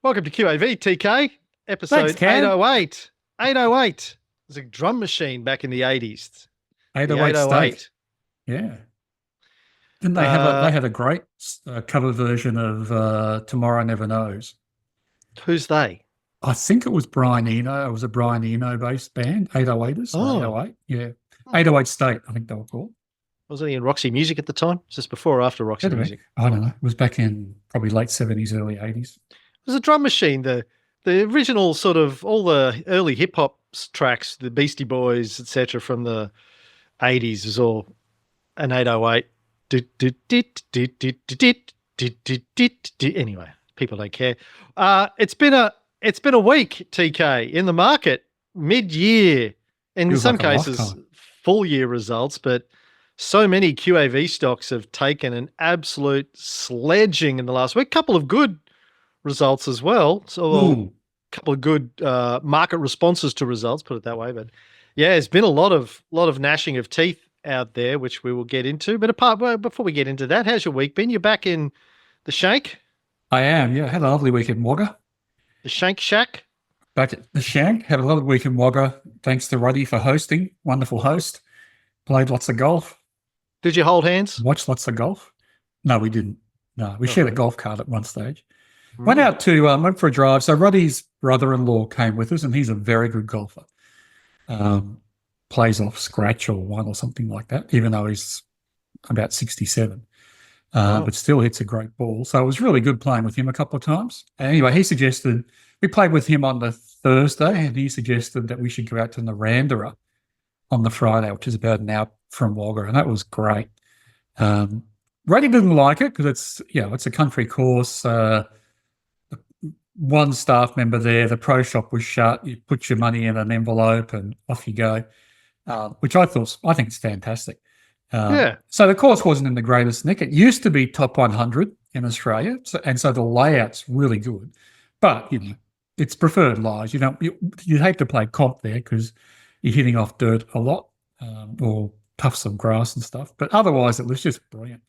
Welcome to QAV, TK, Thanks, episode Cam. 808. 808. There's a drum machine back in the 80s. The 808 State. 808. Yeah. Didn't they have Uh, they had a great cover version of Tomorrow Never Knows. who's they? I think it was Brian Eno. It was a Brian Eno based band, 808ers, or Oh, 808. Yeah. 808 State, I think they were called. wasn't he in Roxy Music at the time? Was this before or after Roxy Anyway, Music? I don't know. It was back in probably late 70s, early 80s. It was a drum machine. The original sort of all the early hip hop tracks, the Beastie Boys, etc., from the 80s is all an 808. Anyway, people don't care. It's been a week, TK, in the market, mid-year, in Feels some like a cases lifetime. full year results, but so many QAV stocks have taken an absolute sledging in the last week. Couple of good results as well. So a Ooh. couple of good market responses to results, put it that way. But yeah, it's been a lot of gnashing of teeth out there, which we will get into. But before we get into that, how's your week been? You're back in the Shank, I am, yeah. Had a lovely week in Wagga. the Shank Shack. Back at the Shank. Had a lovely week in Wagga. Thanks to Ruddy for hosting. Wonderful host. Played lots of golf. Did you hold hands? Watched lots of golf. No, we didn't. No, we shared a golf cart at one stage. Mm. Went for a drive. So Ruddy's brother-in-law came with us, and he's a very good golfer. Plays off scratch or one or something like that, even though he's about 67. But still hits a great ball. So it was really good playing with him a couple of times. And anyway, we played with him on the Thursday, and he suggested that we should go out to Narandera on the Friday, which is about an hour from Wagga, and that was great. Ruddy didn't like it because it's a country course. One staff member there, the pro shop was shut. You put your money in an envelope and off you go, which I think it's fantastic. Yeah. So the course wasn't in the greatest nick. It used to be top 100 in Australia, so the layout's really good. But it's preferred lies. You'd hate to play comp there because you're hitting off dirt a lot, or tufts of grass and stuff. But otherwise, it was just brilliant.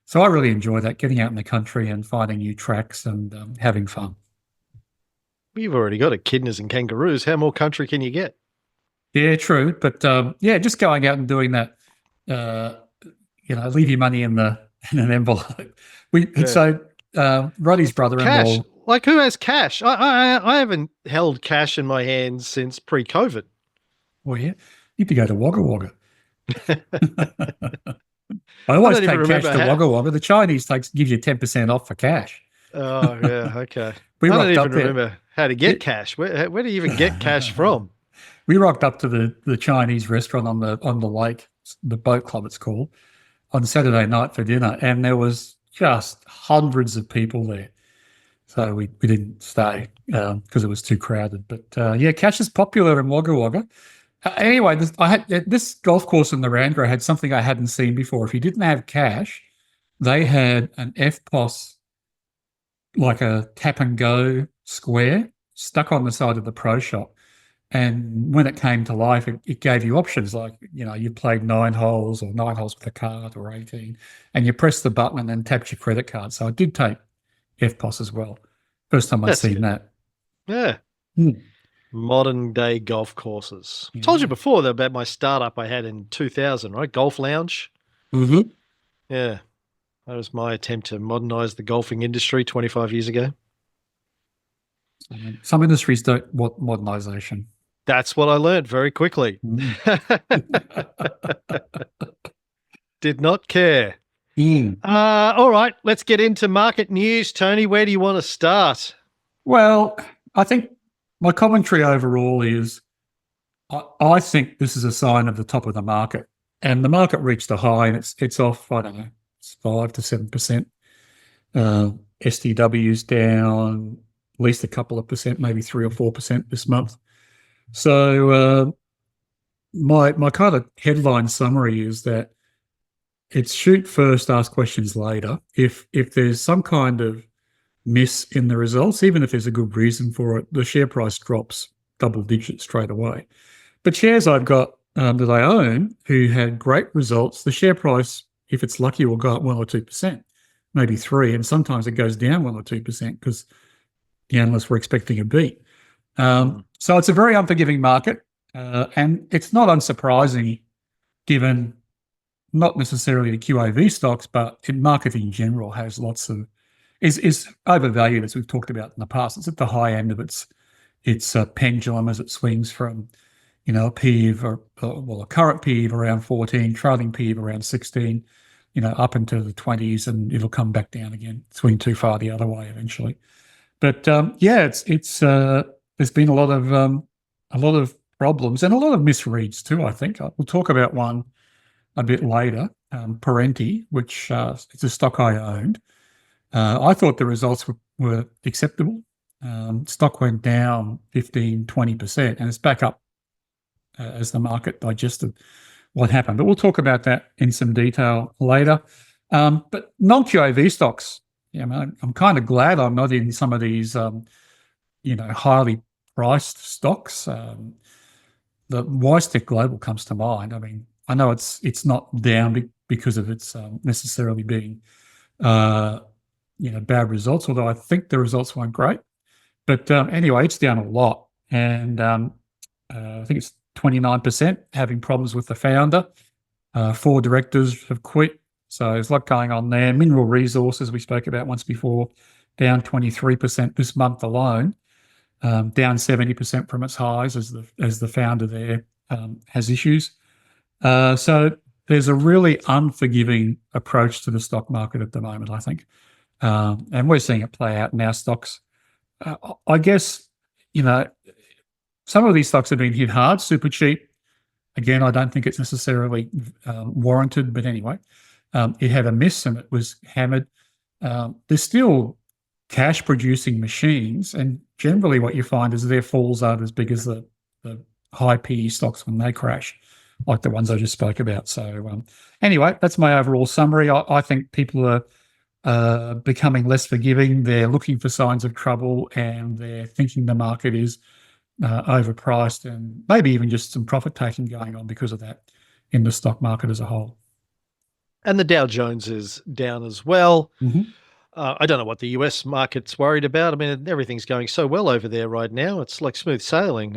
So I really enjoy that, getting out in the country and finding new tracks and having fun. You've already got echidnas and kangaroos. How more country can you get? Yeah, true. But just going out and doing that, leave your money in an envelope. Roddy's brother-in-law. Cash. Like, who has cash? I haven't held cash in my hands since pre-COVID. Well, yeah, you need to go to Wagga Wagga. I always take cash to Wagga Wagga. The Chinese gives you 10% off for cash. Oh, yeah, okay. I don't even remember how to get cash. Where do you even get cash from? We rocked up to the Chinese restaurant on the lake, the boat club it's called, on Saturday night for dinner, and there was just hundreds of people there. So we didn't stay because it was too crowded. But cash is popular in Wagga Wagga. Anyway, this golf course in Narandera had something I hadn't seen before. If you didn't have cash, they had an FPOS, like a tap and go square, stuck on the side of the pro shop. And when it came to life, it gave you options like, you played 9 holes or 9 holes with a card or 18, and you pressed the button and then tapped your credit card. So I did take FPOS as well. First time I'd seen that. Yeah. Modern day golf courses. I told you before about my startup I had in 2000, right? Golf Lounge. Mm-hmm. Yeah. That was my attempt to modernize the golfing industry 25 years ago. Some industries don't want modernization. That's what I learned very quickly. Did not care. All right, let's get into market news. Tony, where do you want to start? Well, I think my commentary overall is I think this is a sign of the top of the market. And the market reached a high and it's off, I don't know, it's 5 to 7%. STW's down at least a couple of percent, maybe 3 or 4% this month. So my kind of headline summary is that it's shoot first, ask questions later. If there's some kind of miss in the results, even if there's a good reason for it, the share price drops double digits straight away. But shares I've got that I own who had great results, the share price, if it's lucky, will go up 1 or 2%, maybe 3%, and sometimes it goes down 1 or 2% because the analysts were expecting a beat. So it's a very unforgiving market, and it's not unsurprising given not necessarily the QAV stocks, but in market in general has lots of is overvalued, as we've talked about in the past. It's at the high end of its pendulum as it swings from, a PE of, a current PE of around 14, trailing PE of around 16, up into the 20s, and it'll come back down again, swing too far the other way eventually. But it's there's been a lot of problems and a lot of misreads too. I think we'll talk about one a bit later, Parenti, which is a stock I owned. I thought the results were acceptable. Stock went down 15, 20%, and it's back up as the market digested what happened. But we'll talk about that in some detail later. But non-QAV stocks, I'm kind of glad I'm not in some of these, highly priced stocks. The WiseTech Global comes to mind. I mean, I know it's not down because of its necessarily being bad results, although I think the results weren't great. But anyway, it's down a lot. And I think it's 29%, having problems with the founder. 4 directors have quit. So there's a lot going on there. Mineral Resources, we spoke about once before, down 23% this month alone, down 70% from its highs as the founder there has issues. So there's a really unforgiving approach to the stock market at the moment, I think. And we're seeing it play out in our stocks. I guess, some of these stocks have been hit hard, super cheap. Again, I don't think it's necessarily warranted, but anyway, it had a miss and it was hammered. There's still cash-producing machines, and generally what you find is their falls aren't as big as the high PE stocks when they crash, like the ones I just spoke about. So anyway, that's my overall summary. I think people are becoming less forgiving. They're looking for signs of trouble, and they're thinking the market is overpriced, and maybe even just some profit taking going on because of that in the stock market as a whole. And the Dow Jones is down as well. Mm-hmm. I don't know what the US market's worried about. I mean, everything's going so well over there right now. It's like smooth sailing.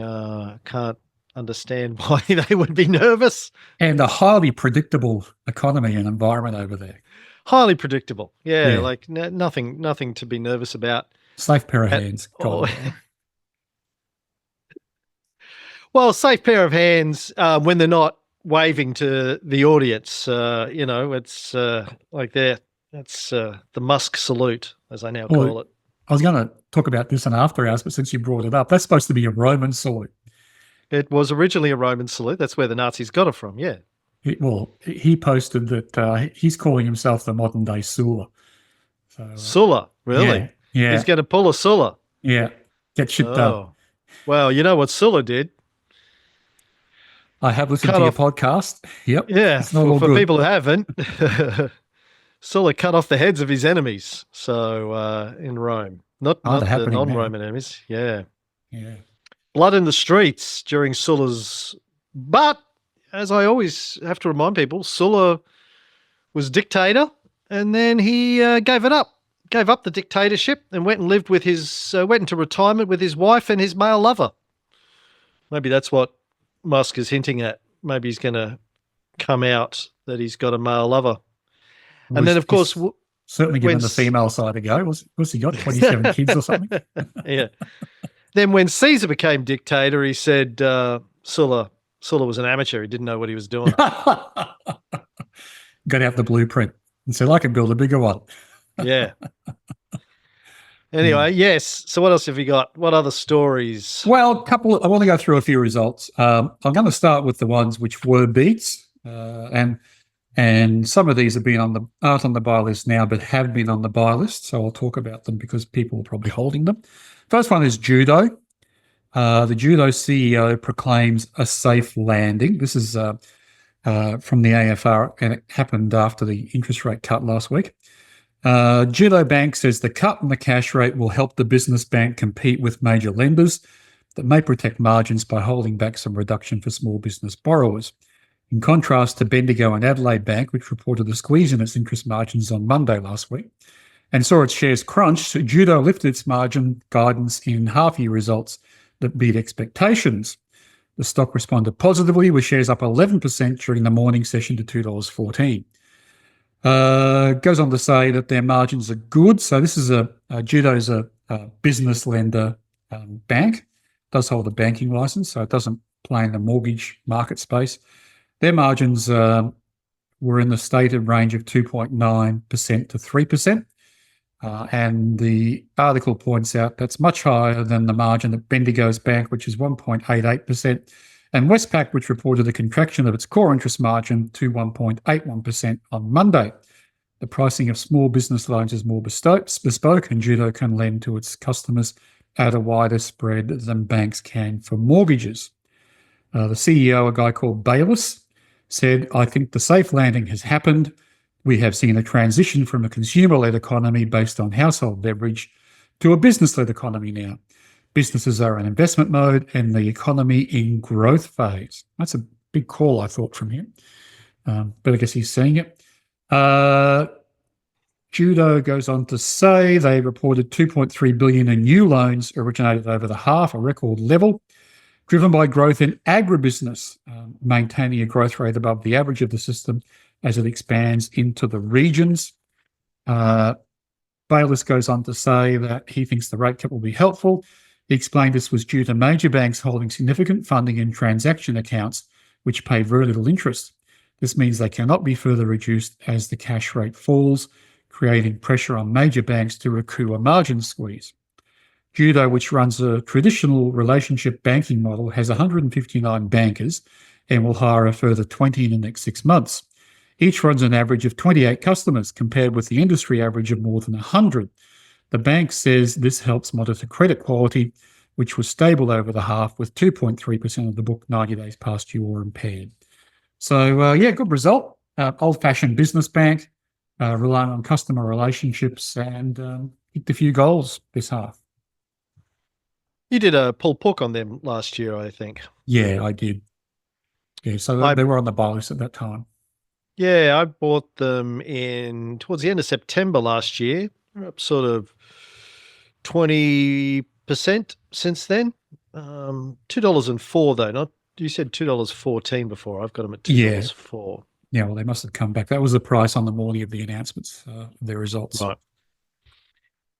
Can't understand why they would be nervous. And a highly predictable economy and environment over there. Highly predictable. Yeah. Like nothing to be nervous about. Safe pair of hands. Well, safe pair of hands when they're not waving to the audience. It's like that's the Musk salute, as I now call it. I was going to talk about this in After Hours, but since you brought it up, that's supposed to be a Roman salute. It was originally a Roman salute. That's where the Nazis got it from, yeah. He posted that he's calling himself the modern-day Sulla. So, Sulla, really? Yeah. He's going to pull a Sulla. Yeah, get shit done. Well, you know what Sulla did? I have listened to your podcast. Yep. Yeah, for people who haven't, Sulla cut off the heads of his enemies. So in Rome, not the non-Roman enemies. Yeah. Blood in the streets during Sulla's. But as I always have to remind people, Sulla was dictator, and then he gave up the dictatorship, and went and lived with went into retirement with his wife and his male lover. Maybe that's what Musk is hinting at. Maybe he's going to come out that he's got a male lover. And then, of course, certainly given the female side a go. Was he got 27 kids or something? Yeah. Then when Caesar became dictator, he said Sulla was an amateur. He didn't know what he was doing. Got out the blueprint and said, I can build a bigger one. Yeah. Anyway, yes. So what else have you got? What other stories? Well, I want to go through a few results. I'm going to start with the ones which were beats, and some of these have been aren't on the buy list now, but have been on the buy list. So I'll talk about them because people are probably holding them. First one is Judo. The Judo CEO proclaims a safe landing. This is from the AFR, and it happened after the interest rate cut last week. Judo Bank says the cut in the cash rate will help the business bank compete with major lenders that may protect margins by holding back some reduction for small business borrowers. In contrast to Bendigo and Adelaide Bank, which reported a squeeze in its interest margins on Monday last week, and saw its shares crunch, Judo lifted its margin guidance in half-year results that beat expectations. The stock responded positively, with shares up 11% during the morning session to $2.14. Goes on to say that their margins are good. So this is Judo's a business lender bank, does hold a banking license, so it doesn't play in the mortgage market space. Their margins were in the stated range of 2.9% to 3%. And the article points out that's much higher than the margin at Bendigo's bank, which is 1.88%, and Westpac, which reported a contraction of its core interest margin to 1.81% on Monday. The pricing of small business loans is more bespoke, and Judo can lend to its customers at a wider spread than banks can for mortgages. The CEO, a guy called Bayliss, said, "I think the safe landing has happened. We have seen a transition from a consumer-led economy based on household leverage to a business-led economy now. Businesses are in investment mode and the economy in growth phase." That's a big call, I thought, from him. But I guess he's seeing it. Judo goes on to say they reported $2.3 billion in new loans originated over the half, a record level, driven by growth in agribusiness, maintaining a growth rate above the average of the system as it expands into the regions. Bayliss goes on to say that he thinks the rate cut will be helpful. He explained this was due to major banks holding significant funding in transaction accounts, which pay very little interest. This means they cannot be further reduced as the cash rate falls, creating pressure on major banks to recoup a margin squeeze. Judo, which runs a traditional relationship banking model, has 159 bankers and will hire a further 20 in the next 6 months. Each runs an average of 28 customers, compared with the industry average of more than 100. The bank says this helps monitor credit quality, which was stable over the half, with 2.3% of the book 90 days past due or impaired. So, good result. Old-fashioned business bank, relying on customer relationships, and hit a few goals this half. You did a pull book on them last year, I think. Yeah, I did. Yeah, so they were on the buy list at that time. Yeah, I bought them towards the end of September last year. Up sort of 20% since then. $2.04 though. Not you said $2.14 before. I've got them at $2.04. Yeah, well, they must have come back. That was the price on the morning of the announcements, their results. Right.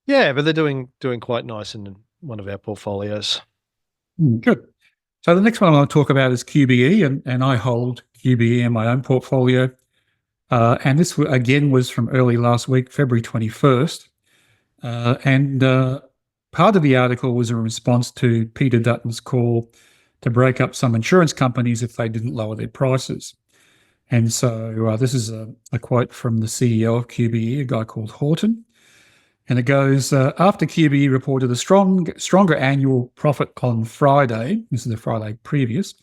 Yeah, but they're doing quite nice in one of our portfolios. Good. So the next one I want to talk about is QBE, and I hold QBE in my own portfolio. And this, again, was from early last week, February 21st. And part of the article was a response to Peter Dutton's call to break up some insurance companies if they didn't lower their prices. And so this is a quote from the CEO of QBE, a guy called Horton. And it goes, after QBE reported a stronger annual profit on Friday, this is the Friday previous,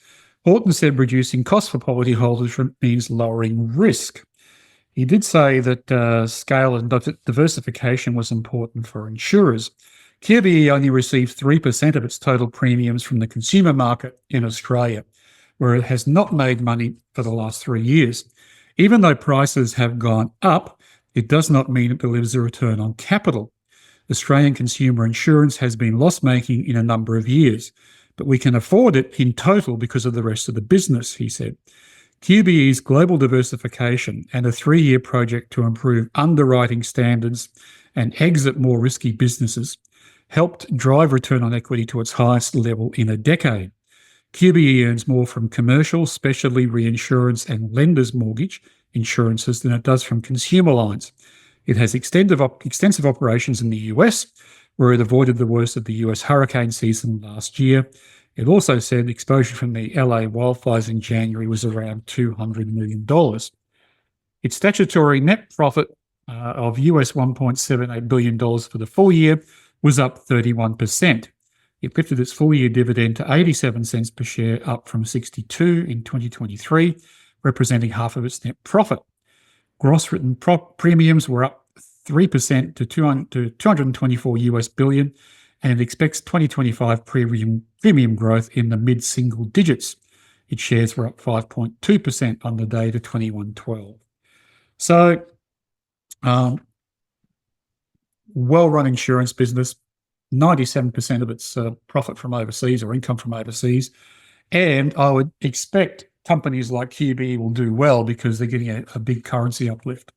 Horton said reducing costs for policyholders means lowering risk. He did say that scale and diversification was important for insurers. QBE only received 3% of its total premiums from the consumer market in Australia, where it has not made money for the last 3 years. Even though prices have gone up, it does not mean it delivers a return on capital. Australian consumer insurance has been loss-making in a number of years, but we can afford it in total because of the rest of the business, he said. QBE's global diversification and a 3-year project to improve underwriting standards and exit more risky businesses helped drive return on equity to its highest level in a decade. QBE earns more from commercial, specialty reinsurance and lenders mortgage insurances than it does from consumer lines. It has extensive operations in the US, where it avoided the worst of the US hurricane season last year. It also said exposure from the LA wildfires in January was around $200 million. Its statutory net profit of US $1.78 billion for the full year was up 31%. It lifted its full-year dividend to 87 cents per share, up from 62 in 2023, representing half of its net profit. Gross written premiums were up 3% to 224 US billion, and it expects 2025 premium growth in the mid-single digits. Its shares were up 5.2% on the day to 21.12. So well-run insurance business, 97% of its profit from overseas or income from overseas. And I would expect companies like QBE will do well because they're getting a big currency uplift,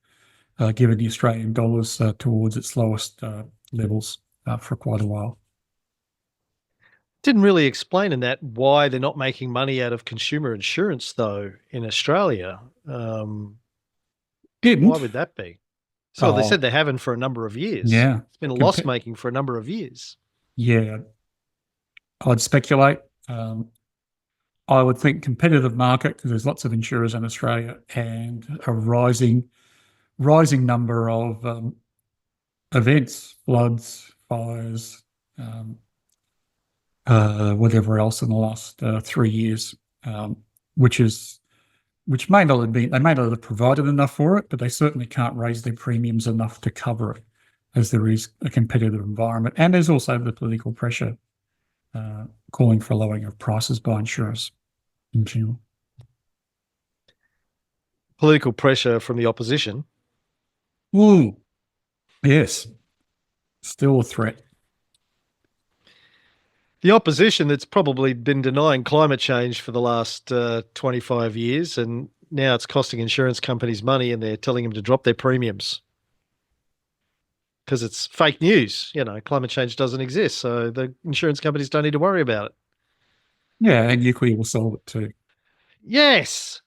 given the Australian dollar's towards its lowest levels for quite a while. Didn't really explain in that why they're not making money out of consumer insurance, though, in Australia. Why Didn't? would that be? So they said Oh, they haven't for a number of years. yeah. It's been loss-making for a number of years. Yeah. I'd speculate. I would think competitive market because there's lots of insurers in Australia and a rising number of events, floods, fires, whatever else in the last 3 years, which may not have been, they may not have provided enough for it, but they certainly can't raise their premiums enough to cover it, as there is a competitive environment. And there's also the political pressure calling for lowering of prices by insurers in general. Political pressure from the opposition. Ooh, yes, still a threat. The opposition that's probably been denying climate change for the last 25 years, and now it's costing insurance companies money and they're telling them to drop their premiums because it's fake news. Climate change doesn't exist, so the insurance companies don't need to worry about it. Yeah, and nuclear will solve it too. Yes.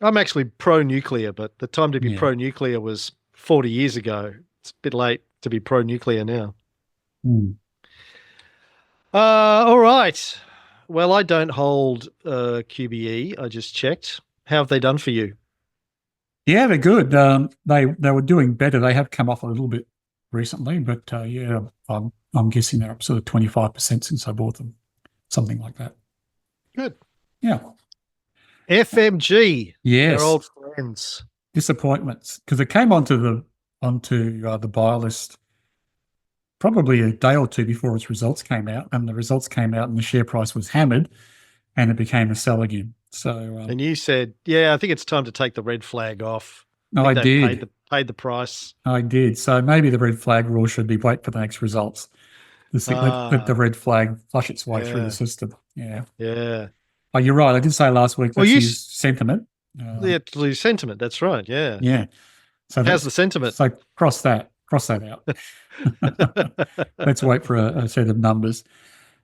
I'm actually pro-nuclear, but the time to be pro-nuclear was 40 years ago. It's a bit late to be pro-nuclear now. All right. Well, I don't hold QBE. I just checked. How have they done for you? Yeah, they're good. They were doing better. They have come off a little bit recently, but yeah, I'm guessing they're up sort of 25% since I bought them, something like that. Good. Yeah. FMG. Yes. They're old friends. Disappointments because it came onto the buy list probably a day or two before its results came out, and the results came out and the share price was hammered, and it became a sell again. So, and you said, "Yeah, I think it's time to take the red flag off." I did. Paid the price. I did. So maybe the red flag rule should be wait for the next results. Let the red flag flush its way through the system. Yeah. Yeah. Oh, you're right. I did say last week. Let's use sentiment. Sentiment. That's right. Yeah. Yeah. So how's the sentiment? So cross that out. Let's wait for a set of numbers.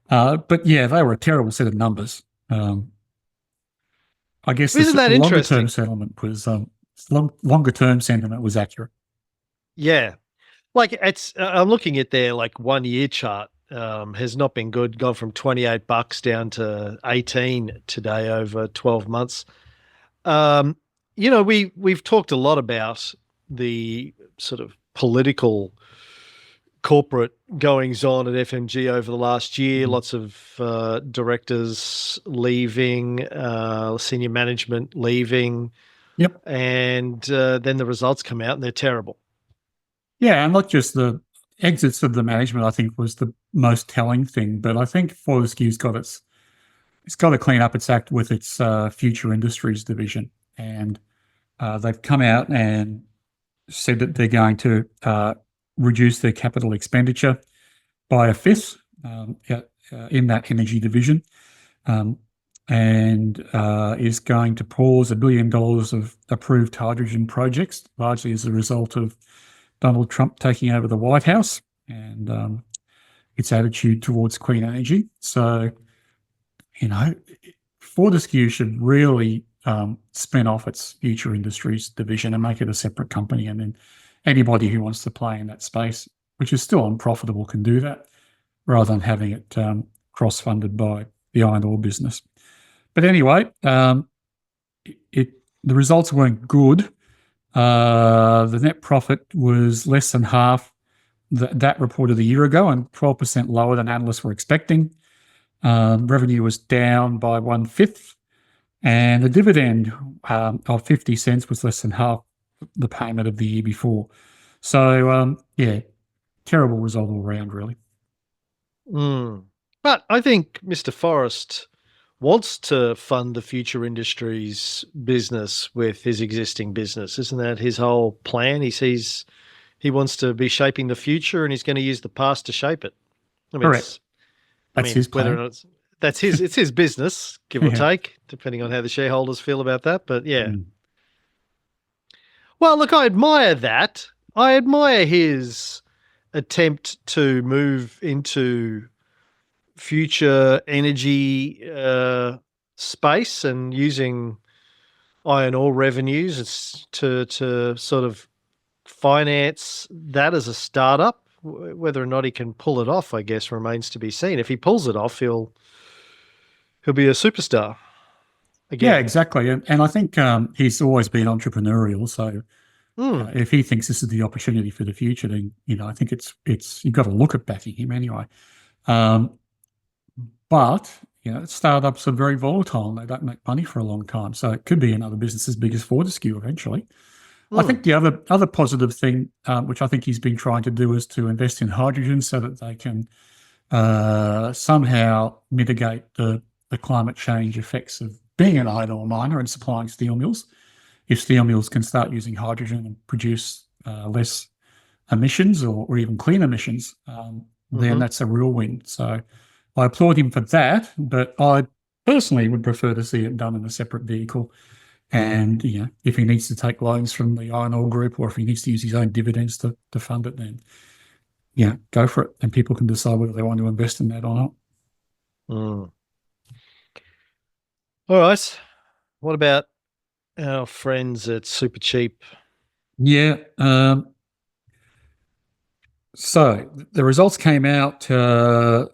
But yeah, they were a terrible set of numbers. I guess Isn't that interesting? Longer term sentiment was accurate. Yeah. Like I'm looking at their 1 year chart. Has not been good. Gone from $28 down to 18 today over 12 months. We've talked a lot about the sort of political corporate goings on at FMG over the last year. Lots of directors leaving, senior management leaving. Yep. And then the results come out and they're terrible. Yeah, and not just the exits of the management, I think, was the most telling thing. But I think Fortescue's it's got to clean up its act with its future industries division. And they've come out and said that they're going to reduce their capital expenditure by a fifth in that energy division, and is going to pause $1 billion of approved hydrogen projects, largely as a result of Donald Trump taking over the White House and its attitude towards clean energy. So, Fortescue should really spin off its future industries division and make it a separate company, and then anybody who wants to play in that space, which is still unprofitable, can do that, rather than having it cross-funded by the iron ore business. But anyway, the results weren't good. The net profit was less than half that reported a year ago and 12% lower than analysts were expecting. Revenue was down by 1/5, and the dividend of 50 cents was less than half the payment of the year before. So, terrible result all around, really. But I think Mr. Forrest wants to fund the future industries business with his existing business. Isn't that his whole plan? He he wants to be shaping the future, and he's going to use the past to shape it. I mean, Correct. That's his whether or plan. not it's his business, give or Yeah. take, depending on how the shareholders feel about that. But yeah. Mm. Well, look, I admire that. I admire his attempt to move into future energy space and using iron ore revenues to sort of finance that as a startup. Whether or not he can pull it off, I guess, remains to be seen. If he pulls it off, he'll be a superstar Yeah, again. exactly. And I think he's always been entrepreneurial. So if he thinks this is the opportunity for the future, then, I think it's you've got to look at backing him anyway. But, startups are very volatile and they don't make money for a long time. So it could be another business as big as Fortescue eventually. I think the other positive thing, which I think he's been trying to do, is to invest in hydrogen so that they can somehow mitigate the climate change effects of being an iron ore miner and supplying steel mills. If steel mills can start using hydrogen and produce less emissions or even clean emissions, then that's a real win. So I applaud him for that, but I personally would prefer to see it done in a separate vehicle. And, if he needs to take loans from the iron ore group, or if he needs to use his own dividends to fund it, then, go for it. And people can decide whether they want to invest in that or not. All right. What about our friends at Supercheap? Yeah. So the results came out. The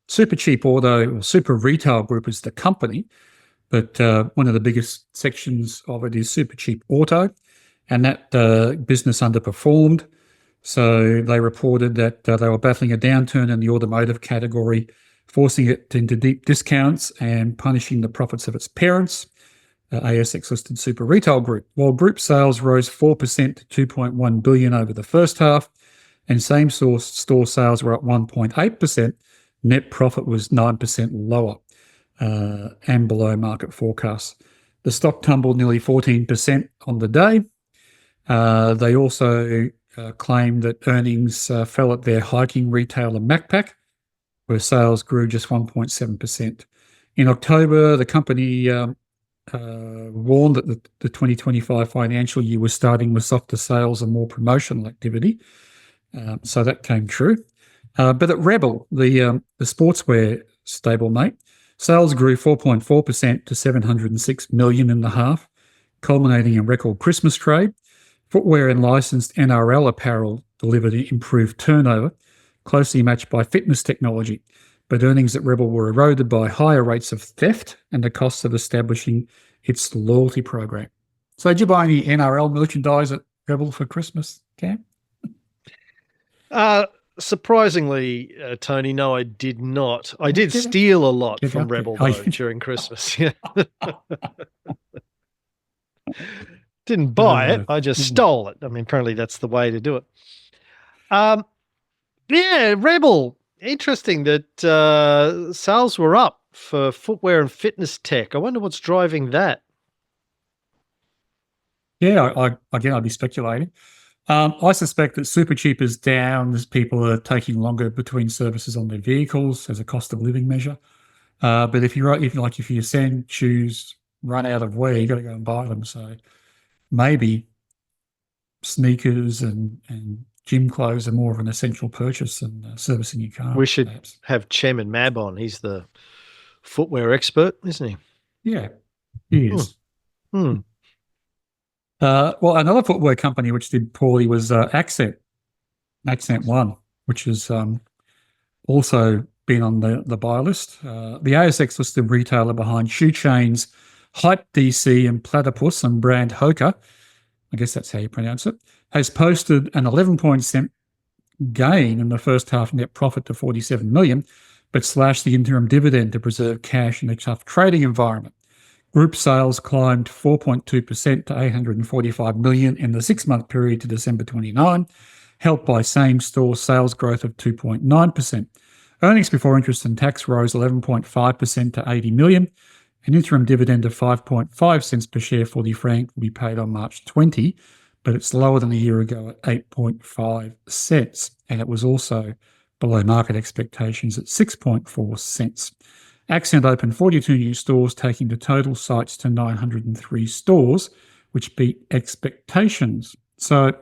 Supercheap Auto, or Super Retail Group, is the company, but one of the biggest sections of it is Supercheap Auto, and that business underperformed. So they reported that they were battling a downturn in the automotive category, forcing it into deep discounts and punishing the profits of its parents, ASX-listed Super Retail Group. While group sales rose 4% to $2.1 billion over the first half, and same-store sales were up 1.8%, net profit was 9% lower and below market forecasts. The stock tumbled nearly 14% on the day. They also claimed that earnings fell at their hiking retailer Macpac, where sales grew just 1.7%. In October, the company warned that the 2025 financial year was starting with softer sales and more promotional activity. So that came true. But at Rebel, the sportswear stablemate, sales grew 4.4% to $706 million in the half, culminating in record Christmas trade. Footwear and licensed NRL apparel delivered improved turnover, closely matched by fitness technology. But earnings at Rebel were eroded by higher rates of theft and the costs of establishing its loyalty program. So did you buy any NRL merchandise at Rebel for Christmas, Cam? Surprisingly, Tony, no, I did not. I did steal a lot from Rebel during Christmas. Yeah. Didn't buy it. I just stole it. I mean, apparently that's the way to do it. Yeah, Rebel. Interesting that sales were up for footwear and fitness tech. I wonder what's driving that. Yeah, I'd be speculating. I suspect that Supercheap is down as people are taking longer between services on their vehicles as a cost of living measure. But if your sand shoes run out of wear, you got to go and buy them. So maybe sneakers and gym clothes are more of an essential purchase than servicing your car. We should have Chairman Mab on. He's the footwear expert, isn't he? Yeah, he is. Well, another footwear company which did poorly was Accent One, which has also been on the buy list. The ASX-listed retailer behind shoe chains Hype DC and Platypus and brand Hoka, I guess that's how you pronounce it, has posted an 11% gain in the first half net profit to $47 million, but slashed the interim dividend to preserve cash in a tough trading environment. Group sales climbed 4.2% to $845 million in the 6-month period to December 29, helped by same-store sales growth of 2.9%. Earnings before interest and tax rose 11.5% to $80 million. An interim dividend of 5.5 cents per share, fully franked, will be paid on March 20, but it's lower than a year ago at 8.5 cents. And it was also below market expectations at 6.4 cents. Accent opened 42 new stores, taking the total sites to 903 stores, which beat expectations. So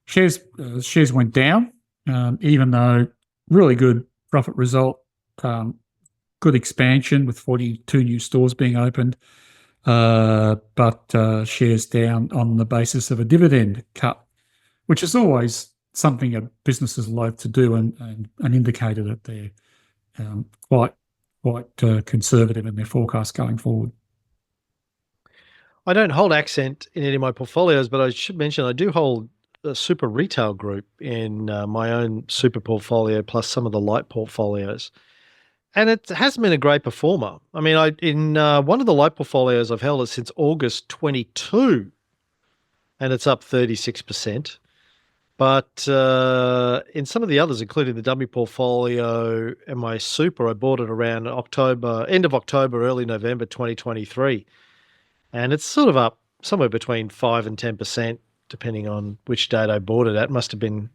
shares went down, even though really good profit result, good expansion with 42 new stores being opened, but shares down on the basis of a dividend cut, which is always something a business is loath to do, and an indicator that they're quite conservative in their forecast going forward. I don't hold Accent in any of my portfolios, but I should mention I do hold a super retail group in my own super portfolio, plus some of the light portfolios. And it hasn't been a great performer. I mean, in one of the light portfolios I've held it since August 22, and it's up 36%. But in some of the others, including the dummy portfolio and my super, I bought it around end of October, early November 2023. And it's sort of up somewhere between 5 and 10%, depending on which date I bought it at. Must have been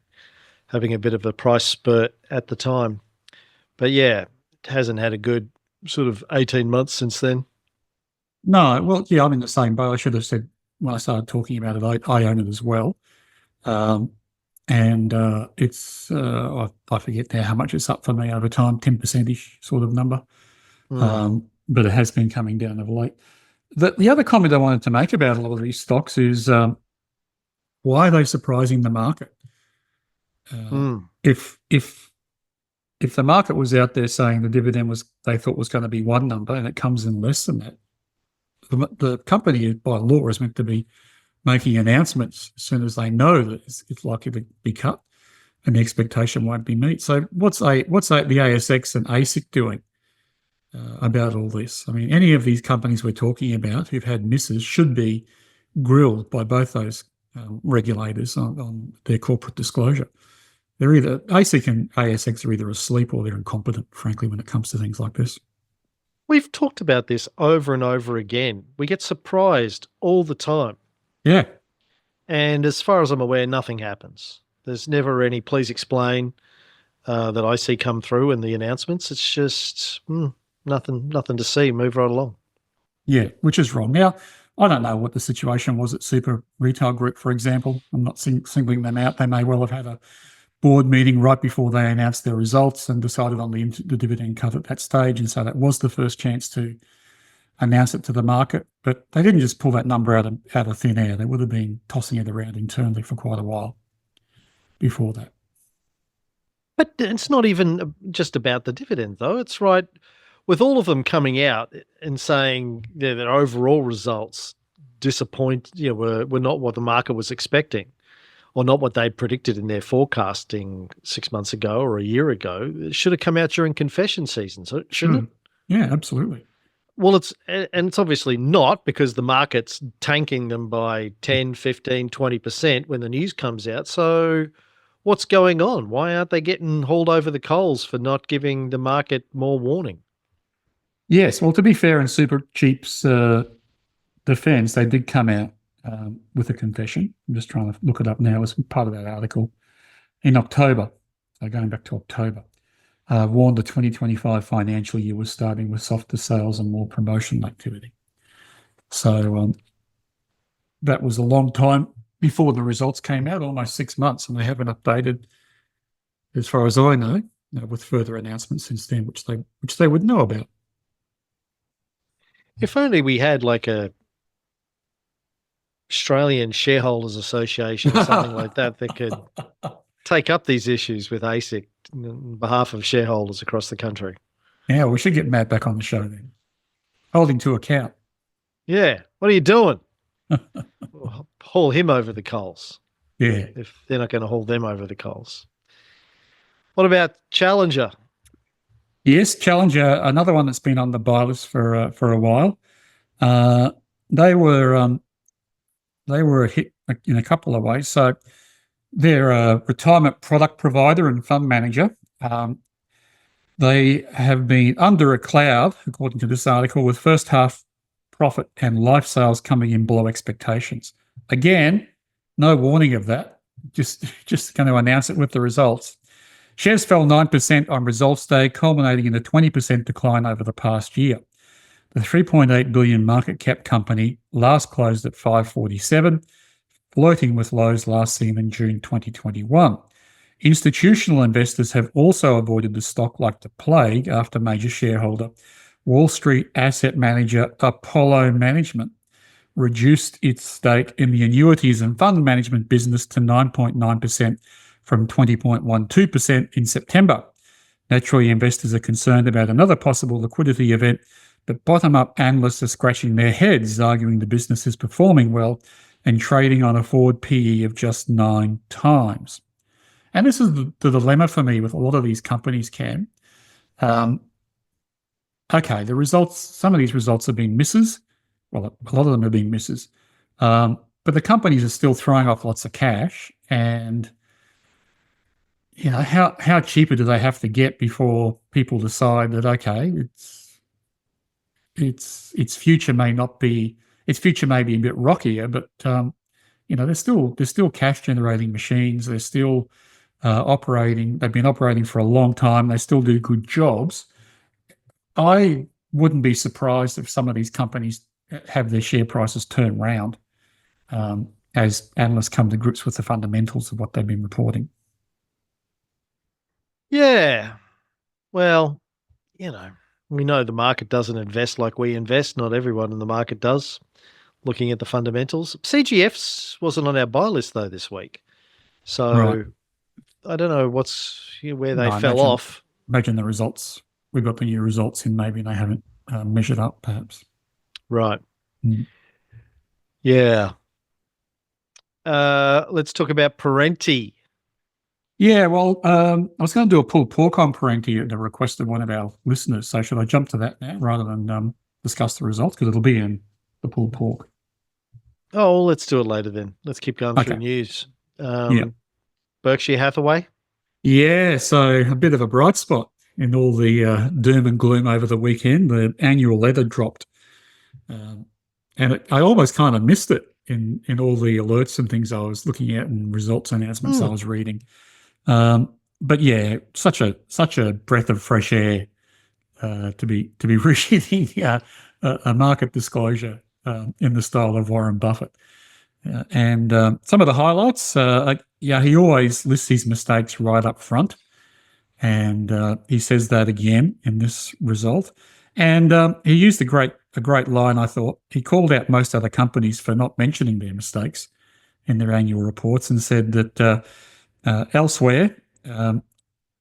having a bit of a price spurt at the time. But yeah, it hasn't had a good sort of 18 months since then. No, well, yeah, I'm in the same boat. I should have said when I started talking about it, I own it as well. And it's, I forget now how much it's up for me over time, 10%-ish sort of number. But it has been coming down of late. The other comment I wanted to make about a lot of these stocks is why are they surprising the market? If the market was out there saying the dividend they thought was going to be one number and it comes in less than that, the company by law is meant to be making announcements as soon as they know that it's likely to be cut and the expectation won't be met. So what's the ASX and ASIC doing about all this? I mean, any of these companies we're talking about who've had misses should be grilled by both those regulators on their corporate disclosure. They're either ASIC and ASX are either asleep or they're incompetent, frankly, when it comes to things like this. We've talked about this over and over again. We get surprised all the time. Yeah. And as far as I'm aware, nothing happens. There's never any please explain that I see come through in the announcements. It's just nothing to see. Move right along. Yeah, which is wrong. Now, I don't know what the situation was at Super Retail Group, for example. I'm not singling them out. They may well have had a board meeting right before they announced their results and decided on the dividend cut at that stage. And so that was the first chance to announce it to the market. But they didn't just pull that number out of thin air. They would have been tossing it around internally for quite a while before that. But it's not even just about the dividend, though. It's right. With all of them coming out and saying their overall results were not what the market was expecting, or not what they predicted in their forecasting 6 months ago or a year ago, it should have come out during confession season, so shouldn't it? Yeah, absolutely. Well, it's obviously not, because the market's tanking them by 10, 15, 20% when the news comes out. So what's going on? Why aren't they getting hauled over the coals for not giving the market more warning? Yes, well, to be fair, in Super Cheap's defense, they did come out with a confession. I'm just trying to look it up now as part of that article. In October, so going back to October, warned the 2025 financial year was starting with softer sales and more promotional activity. So that was a long time before the results came out, almost 6 months, and they haven't updated, as far as I know, with further announcements since then, which they would know about. If only we had like a Australian Shareholders Association or something like that could take up these issues with ASIC on behalf of shareholders across the country. Yeah, we should get Matt back on the show then. Hold him to account. Yeah. What are you doing? Haul him over the coals. Yeah. If they're not going to haul them over the coals. What about Challenger? Yes, Challenger, another one that's been on the buy list for a while. They were a hit in a couple of ways. So they're a retirement product provider and fund manager. They have been under a cloud, according to this article, with first half profit and life sales coming in below expectations. Again, No warning of that. Just going to announce it with the results. Shares fell 9% on results day, culminating in a 20% decline over the past year. The 3.8 billion market cap company last closed at 547, flirting with lows last seen in June 2021. Institutional investors have also avoided the stock like the plague after major shareholder Wall Street asset manager Apollo Management reduced its stake in the annuities and fund management business to 9.9% from 20.12% in September. Naturally, investors are concerned about another possible liquidity event, but bottom-up analysts are scratching their heads, arguing the business is performing well and trading on a forward PE of just 9 times. And this is the dilemma for me with a lot of these companies, Cam. Okay, the results, some of these results have been misses. Well, a lot of them have been misses. But the companies are still throwing off lots of cash. And, you know, how cheaper do they have to get before people decide that, okay, its future may not be, its future may be a bit rockier, but, you know, they're still cash generating machines. They're still operating. They've been operating for a long time. They still do good jobs. I wouldn't be surprised if some of these companies have their share prices turn round as analysts come to grips with the fundamentals of what they've been reporting. Yeah. Well, you know, we know the market doesn't invest like we invest. Not everyone in the market does, looking at the fundamentals. CGFs wasn't on our buy list, though, this week. So Right. I don't know where they fell off. Imagine the results. We've got the new results in, maybe they haven't measured up, perhaps. Right. Mm. Yeah. Let's talk about Parenti. Yeah, well, I was going to do a pulled pork on Parenti at the request of one of our listeners. So should I jump to that now rather than discuss the results? Because it'll be in the pulled pork. Oh, well, let's do it later then. Let's keep going through news. Berkshire Hathaway. Yeah, so a bit of a bright spot in all the doom and gloom over the weekend. The annual letter dropped. And I almost kind of missed it in all the alerts and things I was looking at and results announcements I was reading. But yeah, such a breath of fresh air to be reading a market disclosure in the style of Warren Buffett. And some of the highlights, he always lists his mistakes right up front. And he says that again in this result. And he used a great line, I thought. He called out most other companies for not mentioning their mistakes in their annual reports and said that elsewhere,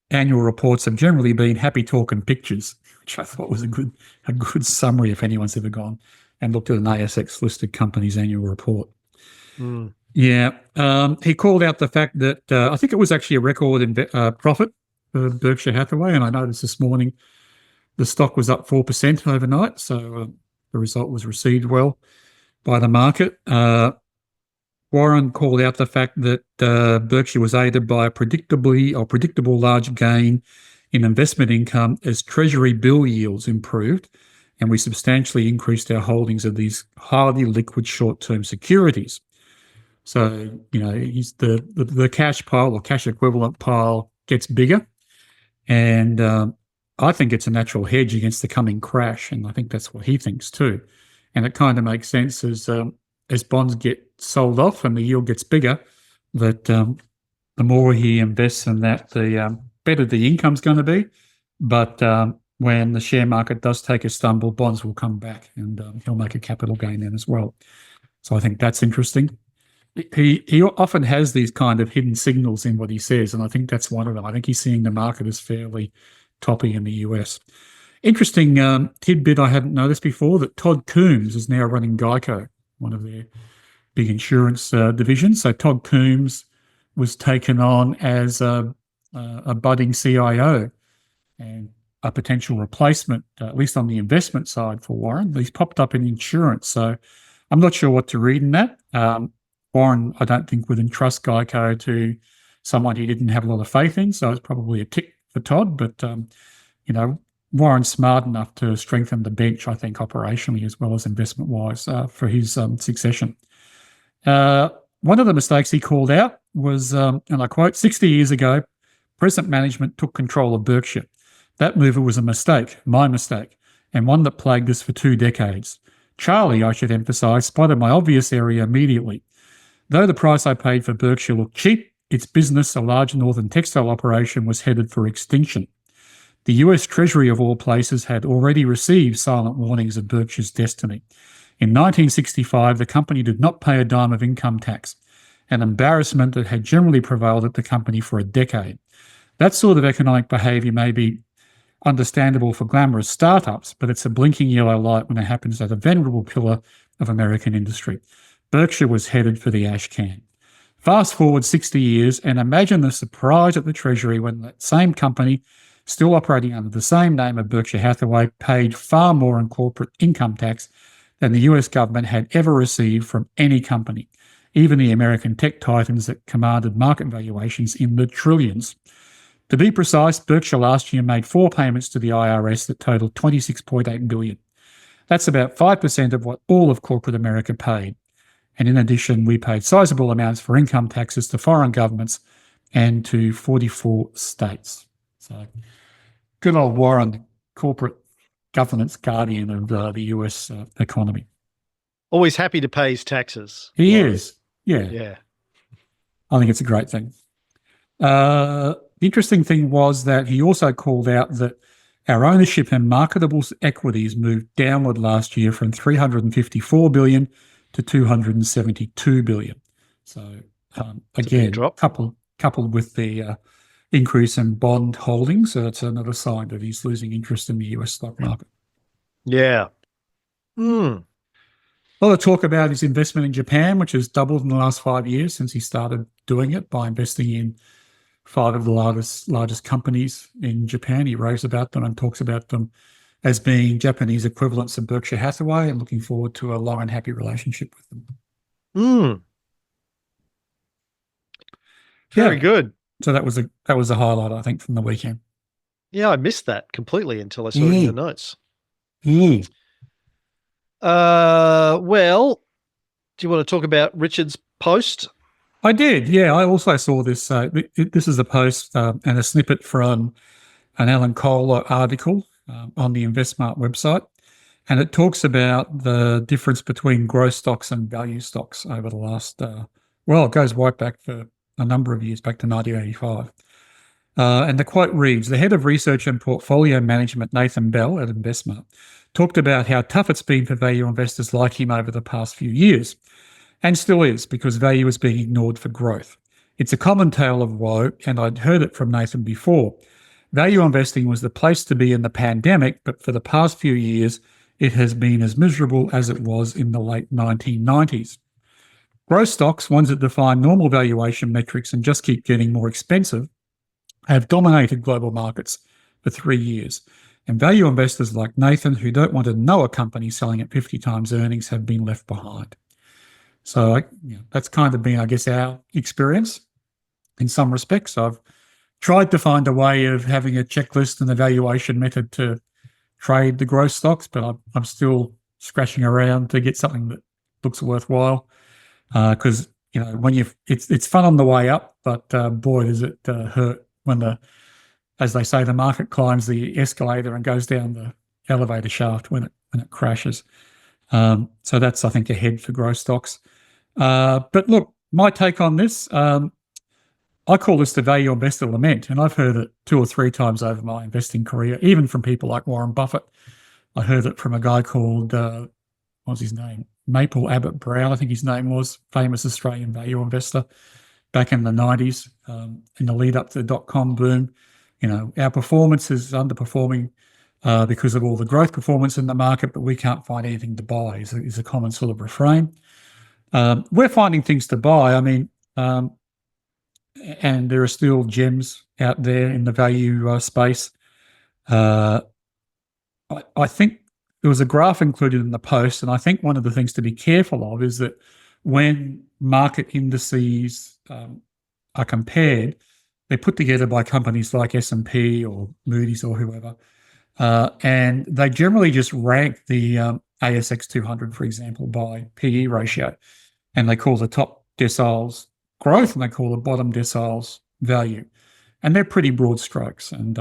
annual reports have generally been happy talking pictures, which I thought was a good summary if anyone's ever gone and looked at an ASX-listed company's annual report. Mm. Yeah. He called out the fact that I think it was actually a record profit for Berkshire Hathaway, and I noticed this morning the stock was up 4% overnight, so the result was received well by the market. Warren called out the fact that Berkshire was aided by a predictable large gain in investment income as Treasury bill yields improved, and we substantially increased our holdings of these highly liquid short-term securities. So, you know, the cash pile or cash equivalent pile gets bigger, and I think it's a natural hedge against the coming crash, and I think that's what he thinks too. And it kind of makes sense as bonds get sold off and the yield gets bigger, that the more he invests in that, the better the income's going to be. But when the share market does take a stumble, bonds will come back and he'll make a capital gain then as well. So I think that's interesting. He often has these kind of hidden signals in what he says, and I think that's one of them. I think he's seeing the market as fairly toppy in the US. Interesting tidbit I hadn't noticed before, that Todd Coombs is now running Geico, one of their big insurance divisions. So Todd Coombs was taken on as a budding CIO and a potential replacement, at least on the investment side for Warren. He's popped up in insurance, so I'm not sure what to read in that. Warren, I don't think, would entrust Geico to someone he didn't have a lot of faith in, so it's probably a tick for Todd. But, you know, Warren's smart enough to strengthen the bench, I think, operationally as well as investment-wise for his succession. One of the mistakes he called out was, and I quote, 60 years ago, present management took control of Berkshire. That move was a mistake, my mistake, and one that plagued us for 2 decades. Charlie, I should emphasise, spotted my obvious area immediately. Though the price I paid for Berkshire looked cheap, its business, a large northern textile operation, was headed for extinction. The US Treasury, of all places, had already received silent warnings of Berkshire's destiny. In 1965, the company did not pay a dime of income tax, an embarrassment that had generally prevailed at the company for a decade. That sort of economic behaviour may be understandable for glamorous startups, but it's a blinking yellow light when it happens at a venerable pillar of American industry. Berkshire was headed for the ash can. Fast forward 60 years and imagine the surprise at the Treasury when that same company, still operating under the same name of Berkshire Hathaway, paid far more in corporate income tax than the US government had ever received from any company, even the American tech titans that commanded market valuations in the trillions. To be precise, Berkshire last year made 4 payments to the IRS that totaled $26.8 billion. That's about 5% of what all of corporate America paid. And in addition, we paid sizable amounts for income taxes to foreign governments and to 44 states. So good old Warren, corporate governance guardian of the US economy. Always happy to pay his taxes. He is. Yeah. Yeah. I think it's a great thing. The interesting thing was that he also called out that our ownership in marketable equities moved downward last year from $354 billion to $272 billion. So again, coupled with the increase in bond holdings, so that's another sign that he's losing interest in the US stock market. Yeah. A lot of talk about his investment in Japan, which has doubled in the last 5 years since he started doing it by investing in 5 of the largest companies in Japan. He raves about them and talks about them as being Japanese equivalents of Berkshire Hathaway, and looking forward to a long and happy relationship with them. Very good. So that was a highlight, I think, from the weekend. Yeah, I missed that completely until I saw it in the notes. Well, do you want to talk about Richard's post? I did, yeah. I also saw this. This is a post and a snippet from an Alan Kohler article on the InvestSmart website, and it talks about the difference between growth stocks and value stocks over the last, it goes right back for a number of years, back to 1985. And the quote reads, the head of research and portfolio management, Nathan Bell at InvestSmart, talked about how tough it's been for value investors like him over the past few years, and still is, because value is being ignored for growth. It's a common tale of woe, and I'd heard it from Nathan before. Value investing was the place to be in the pandemic, but for the past few years, it has been as miserable as it was in the late 1990s. Growth stocks, ones that define normal valuation metrics and just keep getting more expensive, have dominated global markets for 3 years. And value investors like Nathan, who don't want to know a company selling at 50 times earnings, have been left behind. So that's kind of been, I guess, our experience in some respects. I've tried to find a way of having a checklist and evaluation method to trade the growth stocks, but I'm still scratching around to get something that looks worthwhile. Because when it's fun on the way up, but boy, does it hurt when as they say, the market climbs the escalator and goes down the elevator shaft when it crashes. So that's, I think, ahead for growth stocks. But look, my take on this, I call this the value investor lament, and I've heard it 2 or 3 times over my investing career, even from people like Warren Buffett. I heard it from a guy called, what's his name? Maple Abbott Brown, I think his name was, famous Australian value investor back in the 90s, in the lead up to the dot-com boom. Our performance is underperforming because of all the growth performance in the market, but we can't find anything to buy is a common sort of refrain. We're finding things to buy. I mean, and there are still gems out there in the value space. I think there was a graph included in the post, and I think one of the things to be careful of is that when market indices are compared, they're put together by companies like S&P or Moody's or whoever, and they generally just rank the ASX 200, for example, by PE ratio, and they call the top deciles growth and they call the bottom deciles value. And they're pretty broad strokes. And,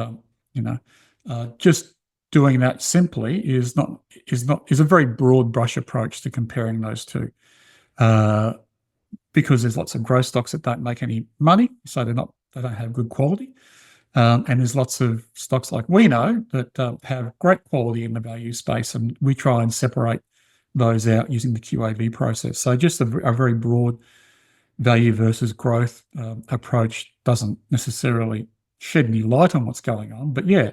just doing that simply is a very broad brush approach to comparing those two. Because there's lots of growth stocks that don't make any money, so they don't have good quality. And there's lots of stocks like we know that have great quality in the value space, and we try and separate those out using the QAV process. So just a very broad value versus growth approach doesn't necessarily shed any light on what's going on. But yeah,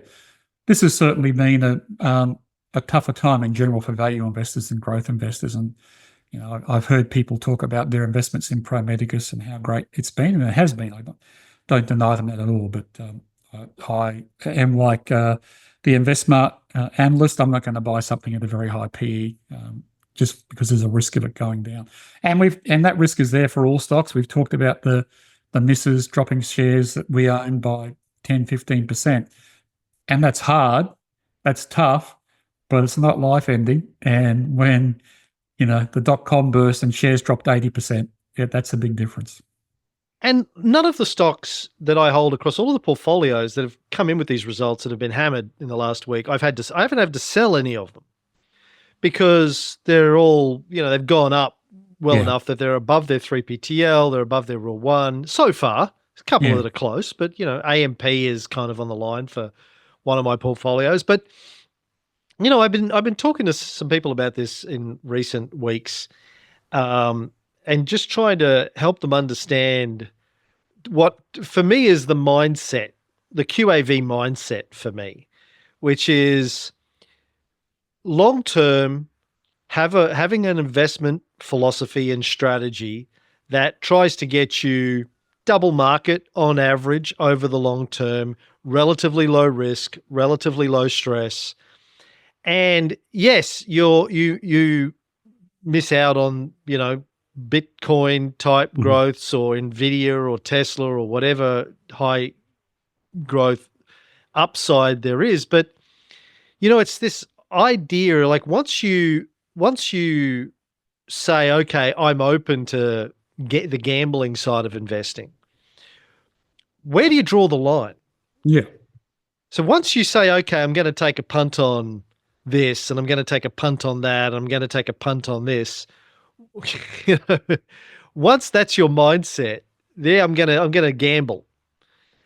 this has certainly been a tougher time in general for value investors and growth investors. And I've heard people talk about their investments in Pro Medicus and how great it's been, and it has been. I don't deny them that at all. But I am like the InvestSmart analyst. I'm not going to buy something at a very high PE just because there's a risk of it going down. And that risk is there for all stocks. We've talked about the misses dropping shares that we own by 10, 15%. And that's hard. That's tough, but it's not life ending. And when the dot-com burst and shares dropped 80%, yeah, that's a big difference. And none of the stocks that I hold across all of the portfolios that have come in with these results that have been hammered in the last week, I haven't had to sell any of them because they're all, they've gone up well enough that they're above their 3PTL, they're above their Rule 1 so far. There's a couple that are close, but AMP is kind of on the line for one of my portfolios. But I've been talking to some people about this in recent weeks, and just trying to help them understand what, for me, is the mindset, the QAV mindset for me, which is long-term, having an investment philosophy and strategy that tries to get you double market on average over the long term, relatively low risk, relatively low stress. And yes, you miss out on, Bitcoin type growths or Nvidia or Tesla or whatever high growth upside there is. But, it's this idea, like once you say, okay, I'm open to get the gambling side of investing, where do you draw the line? Yeah. So once you say, okay, I'm going to take a punt on this and I'm going to take a punt on that, and I'm going to take a punt on this, once that's your mindset, I'm going to gamble.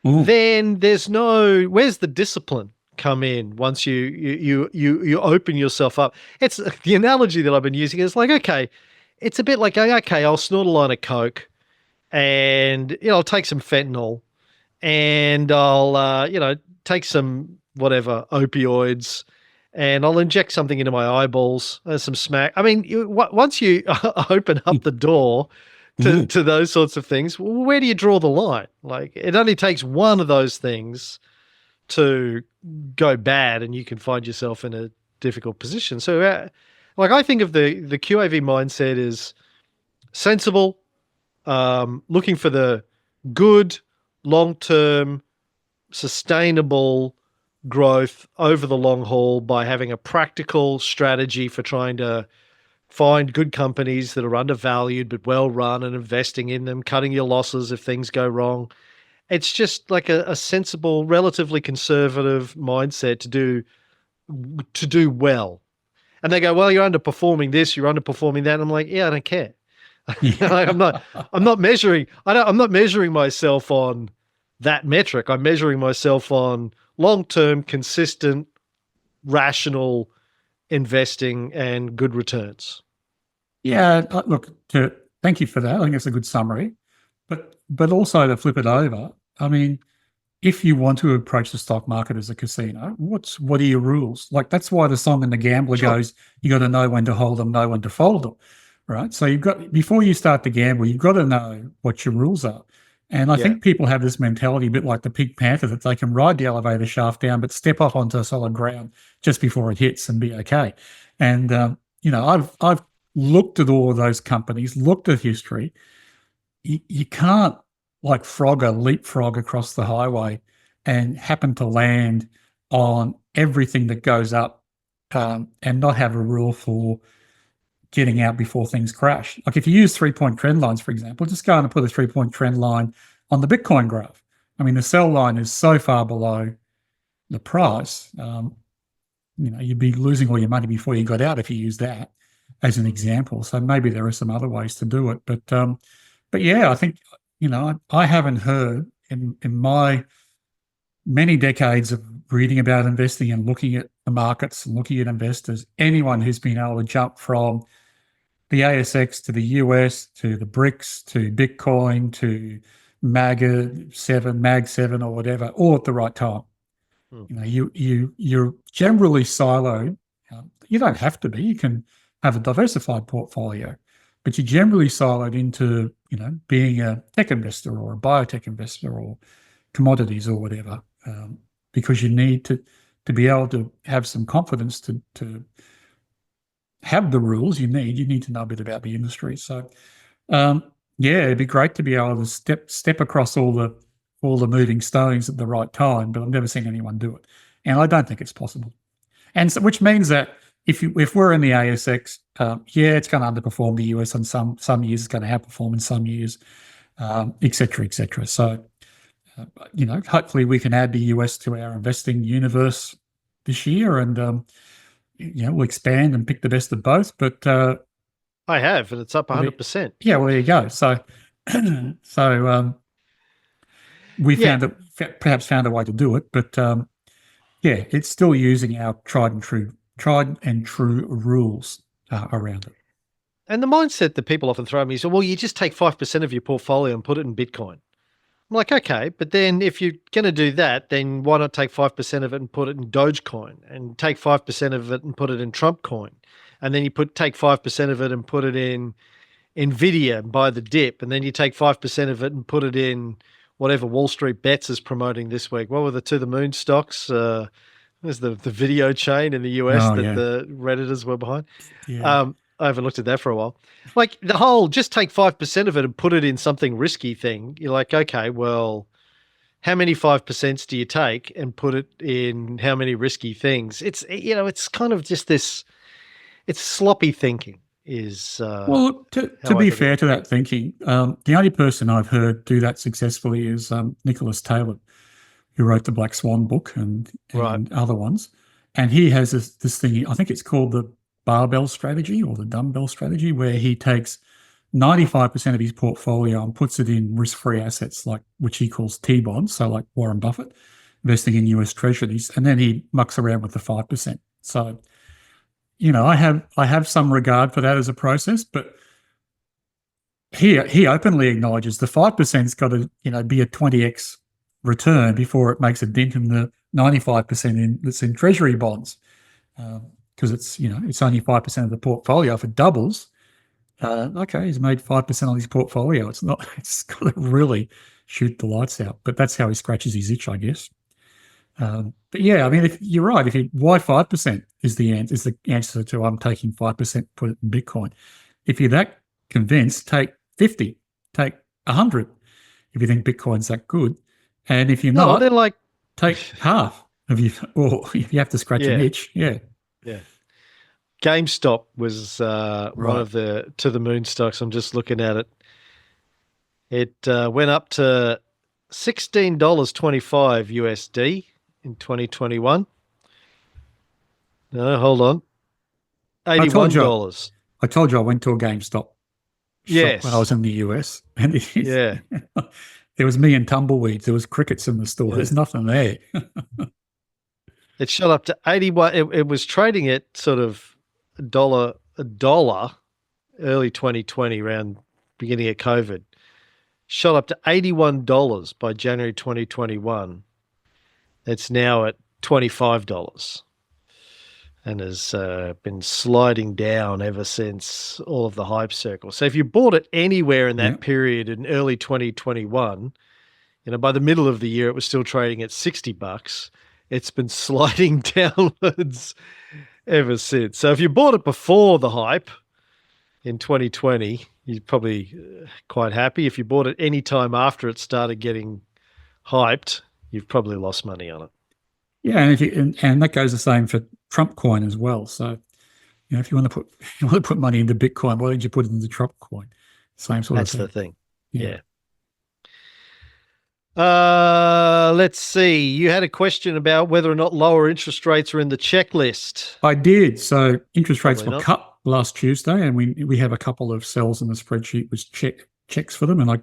Then there's where's the discipline come in once you open yourself up? It's the analogy that I've been using is like, okay, it's a bit like, okay, I'll snort a line of Coke and, I'll take some fentanyl and I'll, take some whatever opioids and I'll inject something into my eyeballs, some smack. I mean, once you open up the door to those sorts of things, where do you draw the line? Like, it only takes one of those things to go bad and you can find yourself in a difficult position. So I think of the QAV mindset is sensible, looking for the good, long-term, sustainable growth over the long haul by having a practical strategy for trying to find good companies that are undervalued but well run and investing in them, cutting your losses if things go wrong. It's just like a sensible, relatively conservative mindset to do well. And they go, well, you're underperforming this, you're underperforming that. And I'm like, yeah, I don't care. I'm not measuring myself on that metric. I'm measuring myself on long-term, consistent, rational investing and good returns. Yeah, look, thank you for that. I think that's a good summary. But also to flip it over, I mean, if you want to approach the stock market as a casino, what are your rules? Like, that's why the song in The Gambler goes, you got to know when to hold them, know when to fold them, right? So before you start to gamble, you've got to know what your rules are. And I think people have this mentality, a bit like the Pink Panther, that they can ride the elevator shaft down, but step off onto solid ground just before it hits and be okay. And, I've looked at all of those companies, looked at history. You can't like leapfrog across the highway and happen to land on everything that goes up and not have a rule for getting out before things crash. Like if you use 3-point trend lines, for example, just go and put a 3-point trend line on the Bitcoin graph. I mean, the sell line is so far below the price. You'd be losing all your money before you got out if you use that as an example. So maybe there are some other ways to do it. But yeah, I think, I haven't heard in my many decades of reading about investing and looking at the markets and looking at investors, anyone who's been able to jump from the ASX to the US to the BRICS to Bitcoin to MAG 7 or whatever, all at the right time. You're generally siloed. You don't have to be. You can have a diversified portfolio, but you're generally siloed into being a tech investor or a biotech investor or commodities or whatever, because you need to be able to have some confidence to have the rules you need. You need to know a bit about the industry. So, yeah, it'd be great to be able to step across all the moving stones at the right time, but I've never seen anyone do it, and I don't think it's possible. And so, which means that if we're in the ASX, it's going to underperform the US on some years, it's going to outperform in some years, et cetera, et cetera. So, hopefully we can add the US to our investing universe this year, and we'll expand and pick the best of both. But I have, and it's up 100%. Yeah, well, there you go. So, we perhaps found a way to do it, but it's still using our tried and true rules around it. And the mindset that people often throw at me is, well, you just take 5% of your portfolio and put it in Bitcoin. I'm like, okay, but then if you're going to do that, then why not take 5% of it and put it in Dogecoin, and take 5% of it and put it in Trump coin, and then you take 5% of it and put it in Nvidia and buy the dip, and then you take 5% of it and put it in whatever Wall Street Bets is promoting this week. What were the To the Moon stocks? There's the video chain in the US the Redditors were behind. Yeah. I haven't looked at that for a while. Like the whole just take 5% of it and put it in something risky thing. You're like, okay, well, how many 5% do you take and put it in how many risky things? It's, it's kind of just this, it's sloppy thinking is. Well, to be fair to that thinking, the only person I've heard do that successfully is Nicholas Taylor, who wrote the Black Swan book and other ones. And he has this thing, I think it's called the barbell strategy or the dumbbell strategy, where he takes 95% of his portfolio and puts it in risk-free assets, which he calls T-bonds, so like Warren Buffett, investing in US treasuries, and then he mucks around with the 5%. So, I have some regard for that as a process, but he openly acknowledges the 5%'s got to, be a 20x return before it makes a dent in the 95% that's in treasury bonds. Because it's only 5% of the portfolio. If it doubles, okay, he's made 5% on his portfolio. It's got to really shoot the lights out. But that's how he scratches his itch, I guess. But yeah, I mean, if you're right, why 5% is the answer to I'm taking 5%, put it in Bitcoin. If you're that convinced, take 50, take 100. If you think Bitcoin's that good, and if you're not, then take half of you, or if you have to scratch an itch, yeah. GameStop was one of the To the Moon stocks. I'm just looking at it. It went up to $16.25 USD in 2021. No, hold on. $81. I told you I went to a GameStop shop when I was in the US. And there was me and tumbleweeds. There was crickets in the store. There's nothing there. It shot up to 81. It was trading at sort of a dollar early 2020, around beginning of COVID. Shot up to $81 by January 2021. It's now at $25 and has been sliding down ever since all of the hype circle. So if you bought it anywhere in that period in early 2021, by the middle of the year, it was still trading at $60. It's been sliding downwards ever since. So if you bought it before the hype in 2020, you're probably quite happy. If you bought it any time after it started getting hyped, you've probably lost money on it. Yeah, and that goes the same for Trump coin as well. So If you want to put you want to put money into Bitcoin, why don't you put it into Tropicoin? Same sort of That's thing. the thing. Yeah. Yeah. Let's see. You had a question about whether or not lower interest rates are in the checklist. I did. So interest rates Probably were not. cut last Tuesday, and we have a couple of cells in the spreadsheet which checks for them. And I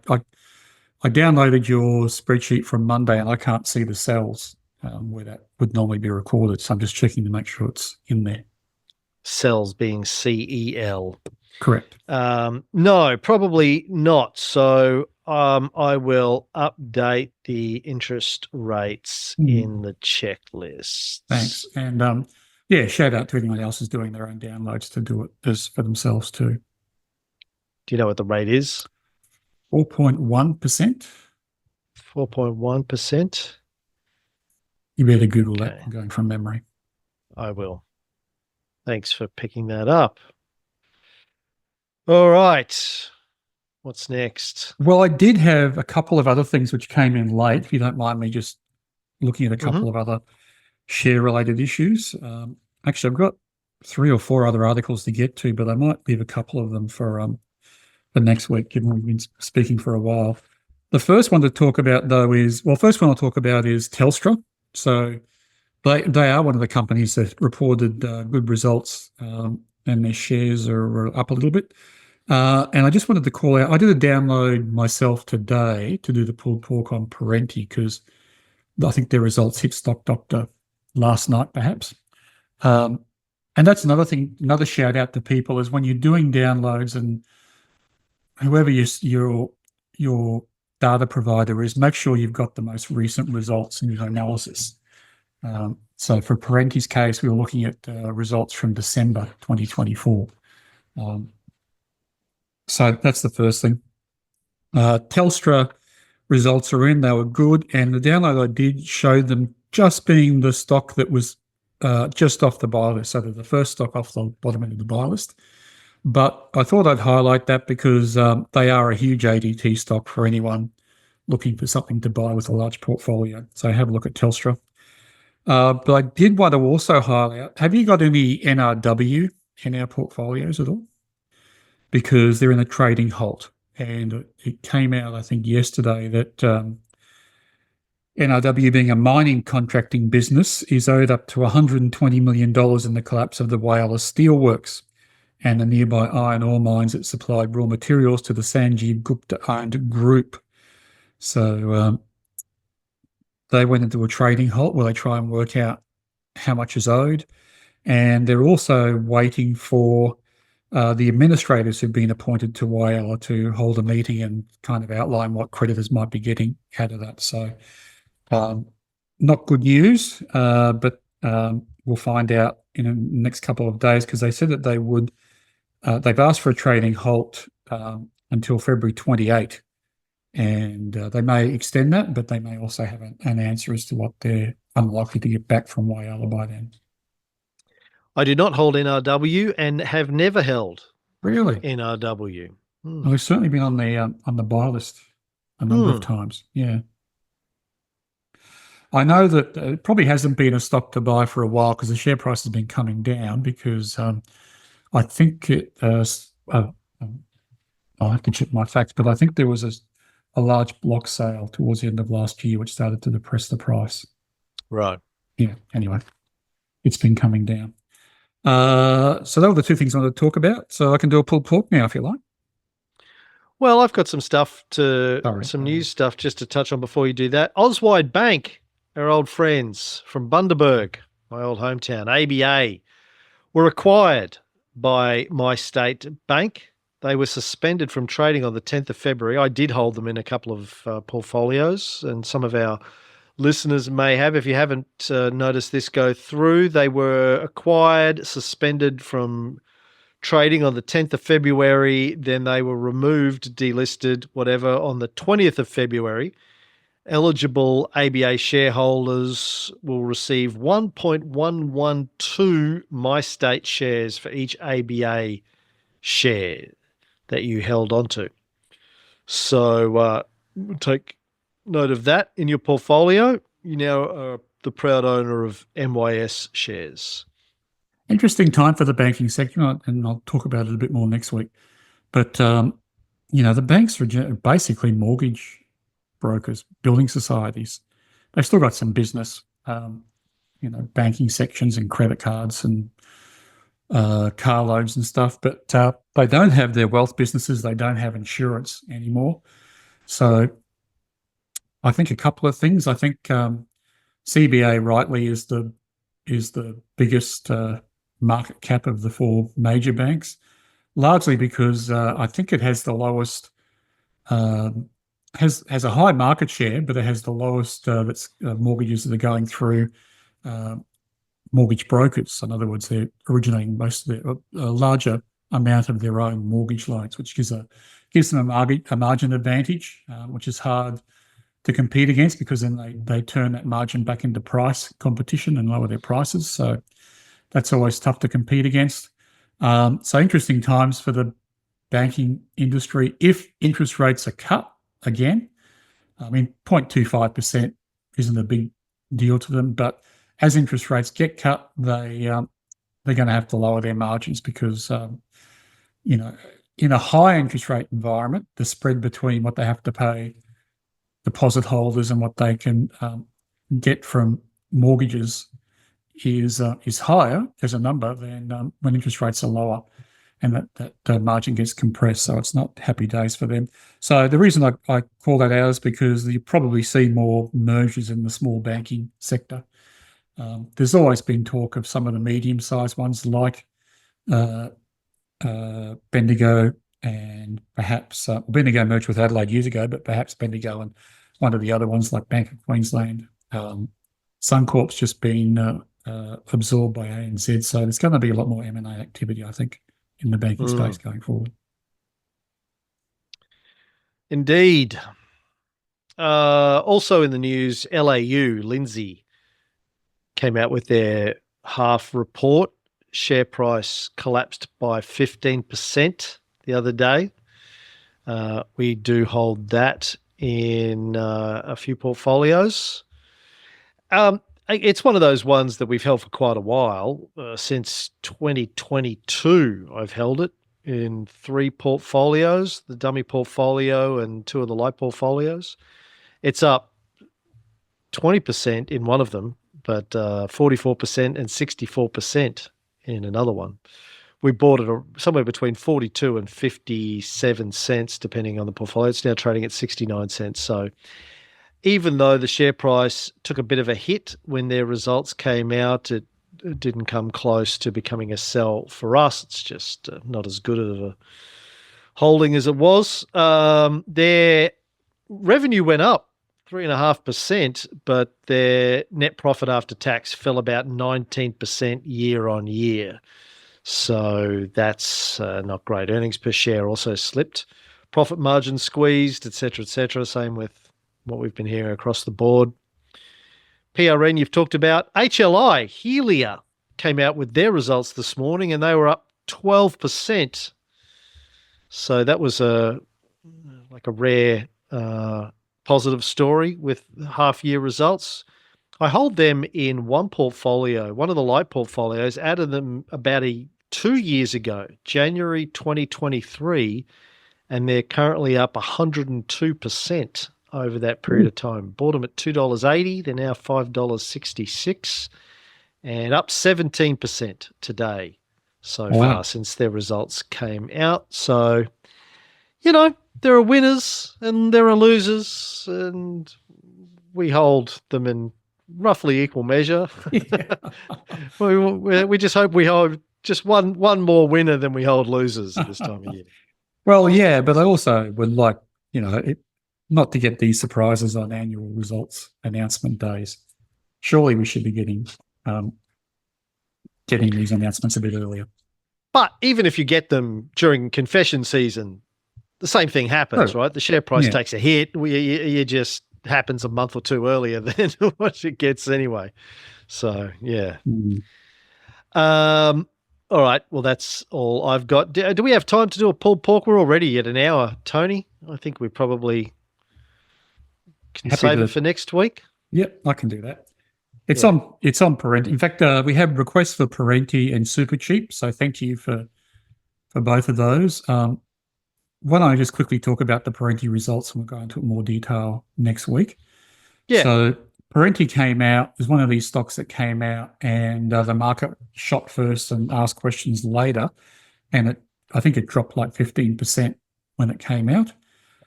downloaded your spreadsheet from Monday, and I can't see the cells where that would normally be recorded. So I'm just checking to make sure it's in there. Cells being CEL. Correct. No, probably not. So I will update the interest rates in the checklists. Thanks. And yeah, shout out to anyone else who's doing their own downloads to do it as for themselves too. Do you know what the rate is? 4.1%. 4.1%. You better Google that. I'm going from memory. I will. Thanks for picking that up. All right. What's next? Well, I did have a couple of other things which came in late, if you don't mind me just looking at a couple of other share-related issues. Actually, I've got 3 or 4 other articles to get to, but I might leave a couple of them for next week, given we've been speaking for a while. The first one to talk about, though, first one I'll talk about is Telstra. So they are one of the companies that reported good results, and their shares are up a little bit. And I just wanted to call out, I did a download myself today to do the pulled pork on Parenti because I think their results hit Stock Doctor last night, perhaps. And that's another thing, another shout out to people is when you're doing downloads and whoever your data provider is, make sure you've got the most recent results in your analysis. So for Parenti's case, we were looking at results from December 2024. So that's the first thing. Telstra results are in, they were good, and the download I did showed them just being the stock that was just off the buy list, so they're the first stock off the bottom end of the buy list. But I thought I'd highlight that because they are a huge ADT stock for anyone looking for something to buy with a large portfolio. So have a look at Telstra. But I did want to also highlight, have you got any NRW in our portfolios at all? Because they're in a trading halt. And it came out, I think, yesterday that NRW, being a mining contracting business, is owed up to $120 million in the collapse of the Whyalla Steelworks and the nearby iron ore mines that supplied raw materials to the Sanjeev Gupta-owned group. So they went into a trading halt where they try and work out how much is owed. And they're also waiting for the administrators who've been appointed to Whyalla to hold a meeting and kind of outline what creditors might be getting out of that. So not good news, but we'll find out in the next couple of days because they said that they would, they've asked for a trading halt until February 28. And they may extend that, but they may also have an answer as to what they're unlikely to get back from Whyalla by then. I do not hold NRW and have never held Really NRW. Well, I've certainly been on the buy list a number of times. Yeah, I know that it probably hasn't been a stock to buy for a while because the share price has been coming down because I think I'll have to check my facts, but I think there was a large block sale towards the end of last year which started to depress the price. Right. Yeah. Anyway, it's been coming down. So those were the 2 things I wanted to talk about. So I can do a pulled pork now if you like. Well, I've got some news stuff just to touch on before you do that. Auswide Bank, our old friends from Bundaberg, my old hometown, ABA, were acquired by My State Bank. They were suspended from trading on the 10th of February. I did hold them in a couple of portfolios, and some of our listeners may have. If you haven't noticed this go through, they were acquired, suspended from trading on the 10th of February. Then they were removed, delisted, whatever, on the 20th of February. Eligible ABA shareholders will receive 1.112 MyState shares for each ABA share that you held onto. So take note of that in your portfolio. You now are the proud owner of MYS shares. Interesting time for the banking sector, and I'll talk about it a bit more next week. But the banks are basically mortgage brokers, building societies. They've still got some business, banking sections and credit cards and car loans and stuff, but they don't have their wealth businesses. They don't have insurance anymore. So I think a couple of things. I think CBA rightly is the biggest market cap of the four major banks, largely because I think it has the lowest, has a high market share, but it has the lowest mortgages that are going through mortgage brokers. In other words, they're originating most of a larger amount of their own mortgage loans, which gives them a margin advantage, which is hard to compete against, because then they turn that margin back into price competition and lower their prices. So that's always tough to compete against. So interesting times for the banking industry. If interest rates are cut again, 0.25% isn't a big deal to them, but as interest rates get cut, they're going to have to lower their margins, because in a high interest rate environment, the spread between what they have to pay deposit holders and what they can get from mortgages is higher as a number than when interest rates are lower, and that margin gets compressed. So it's not happy days for them. So the reason I call that out is because you probably see more mergers in the small banking sector. There's always been talk of some of the medium-sized ones like Bendigo, and perhaps Bendigo merged with Adelaide years ago, but perhaps Bendigo and one of the other ones like Bank of Queensland. Suncorp's just been absorbed by ANZ. So there's going to be a lot more M&A activity, I think, in the banking space going forward. Indeed. Also in the news, LAU, Lindsay, came out with their half report. Share price collapsed by 15% the other day. We do hold that in a few portfolios. It's one of those ones that we've held for quite a while. Since 2022, I've held it in 3 portfolios, the dummy portfolio and 2 of the light portfolios. It's up 20% in one of them, but 44% and 64% in another one. We bought it somewhere between 42 and 57 cents, depending on the portfolio. It's now trading at 69 cents. So even though the share price took a bit of a hit when their results came out, it didn't come close to becoming a sell for us. It's just not as good of a holding as it was. Their revenue went up 3.5%, but their net profit after tax fell about 19% year on year. So that's not great. Earnings per share also slipped. Profit margin squeezed, et cetera, same with what we've been hearing across the board. PRN you've talked about. HLI, Helia, came out with their results this morning and they were up 12%. So that was a rare positive story with half-year results. I hold them in one portfolio, one of the light portfolios, added them about 2 years ago, January 2023, and they're currently up 102% over that period of time. Bought them at $2.80, they're now $5.66, and up 17% today so far since their results came out. So, there are winners and there are losers, and we hold them in roughly equal measure. Yeah. we just hope we hold just one more winner than we hold losers at this time of year. Well, yeah, but I also would like, not to get these surprises on annual results announcement days. Surely we should be getting these announcements a bit earlier. But even if you get them during confession season, the same thing happens, right? The share price takes a hit. It just happens a month or two earlier than what it gets anyway. So, yeah. All right. Well, that's all I've got. Do we have time to do a pulled pork? We're already at an hour, Tony. I think we probably can save it for next week. Yep, I can do that. It's Yeah. on Parenti. In fact, we have requests for Parenti and Super Cheap, so thank you for both of those. Why don't I just quickly talk about the Parenti results, and we'll go into more detail next week. Yeah. So Parenti came out, it was one of these stocks that came out, and the market shot first and asked questions later, and I think it dropped like 15% when it came out.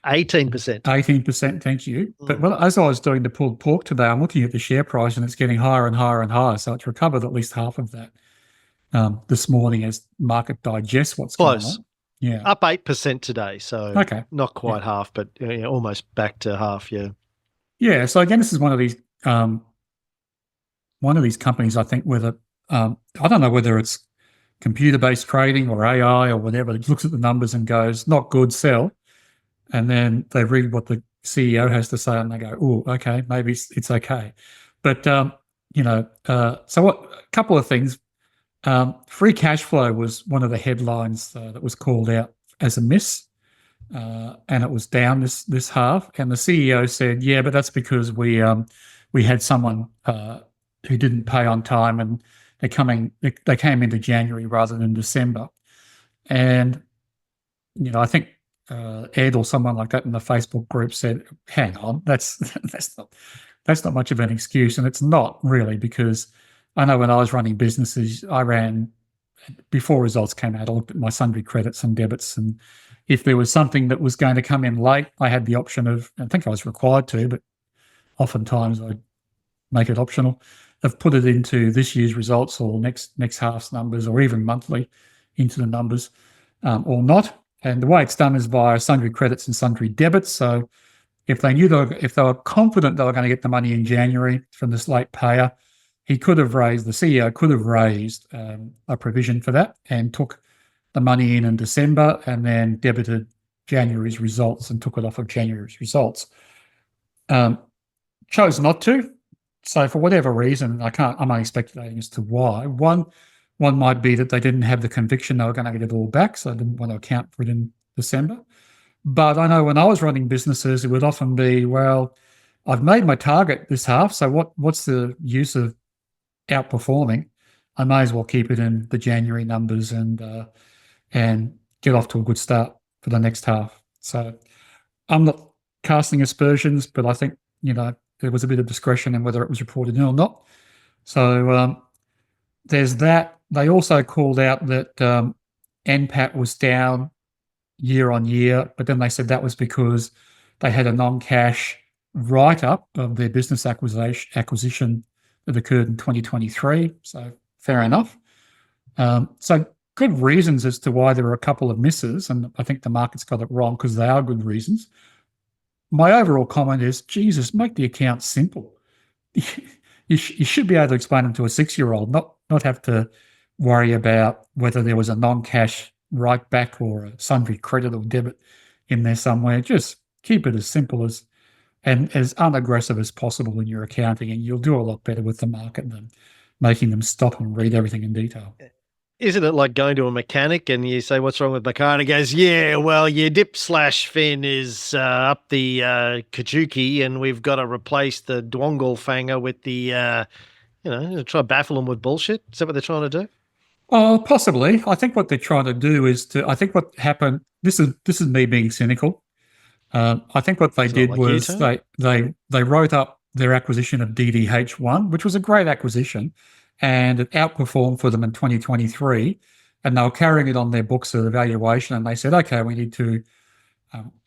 18%. 18%, thank you. But as I was doing the pulled pork today, I'm looking at the share price and it's getting higher and higher and higher. So it's recovered at least half of that this morning as market digests what's going on. Yeah. Up 8% today. So okay. Not quite half, but almost back to half. Yeah. Yeah. So again, this is one of these companies, I think, where I don't know whether it's computer-based trading or AI or whatever. It looks at the numbers and goes, not good, sell. And then they read what the CEO has to say and they go, oh, okay, maybe it's okay. But, so a couple of things. Free cash flow was one of the headlines that was called out as a miss, and it was down this half. And the CEO said, yeah, but that's because we had someone who didn't pay on time, and they came into January rather than December. And, I think Ed or someone like that in the Facebook group said, hang on, that's not much of an excuse. And it's not really, because I know when I was running businesses, before results came out, I looked at my sundry credits and debits, and if there was something that was going to come in late, I had the option of, I think I was required to, but oftentimes I'd make it optional, of put it into this year's results or next half's numbers, or even monthly into the numbers, or not. And the way it's done is via sundry credits and sundry debits. So if they were confident they were going to get the money in January from this late payer, the CEO could have raised a provision for that and took the money in December and then debited January's results and took it off of January's results. Chose not to. So for whatever reason, I'm only speculating as to why. One might be that they didn't have the conviction they were going to get it all back, so they didn't want to account for it in December. But I know when I was running businesses, it would often be, well, I've made my target this half, so what's the use of outperforming? I may as well keep it in the January numbers and get off to a good start for the next half. So I'm not casting aspersions, but I think, there was a bit of discretion in whether it was reported in or not. So there's that. They also called out that NPAT was down year on year, but then they said that was because they had a non-cash write-up of their business acquisition that occurred in 2023. So fair enough. So good reasons as to why there were a couple of misses, and I think the market's got it wrong because they are good reasons. My overall comment is, Jesus, make the accounts simple. You should be able to explain them to a 6-year-old, not have to worry about whether there was a non-cash write back or a sundry credit or debit in there somewhere. Just keep it as simple and as unaggressive as possible in your accounting, and you'll do a lot better with the market than making them stop and read everything in detail. Isn't it like going to a mechanic and you say, what's wrong with my car? And he goes, yeah, well, your dip/fin is up the Kajuki, and we've got to replace the Dwongle fanger with the, try to baffle them with bullshit. Is that what they're trying to do? Oh, possibly. I think what they're trying to do is I think what happened, this is me being cynical. I think what they did was they wrote up their acquisition of DDH1, which was a great acquisition, and it outperformed for them in 2023, and they were carrying it on their books as a valuation, and they said, okay, we need to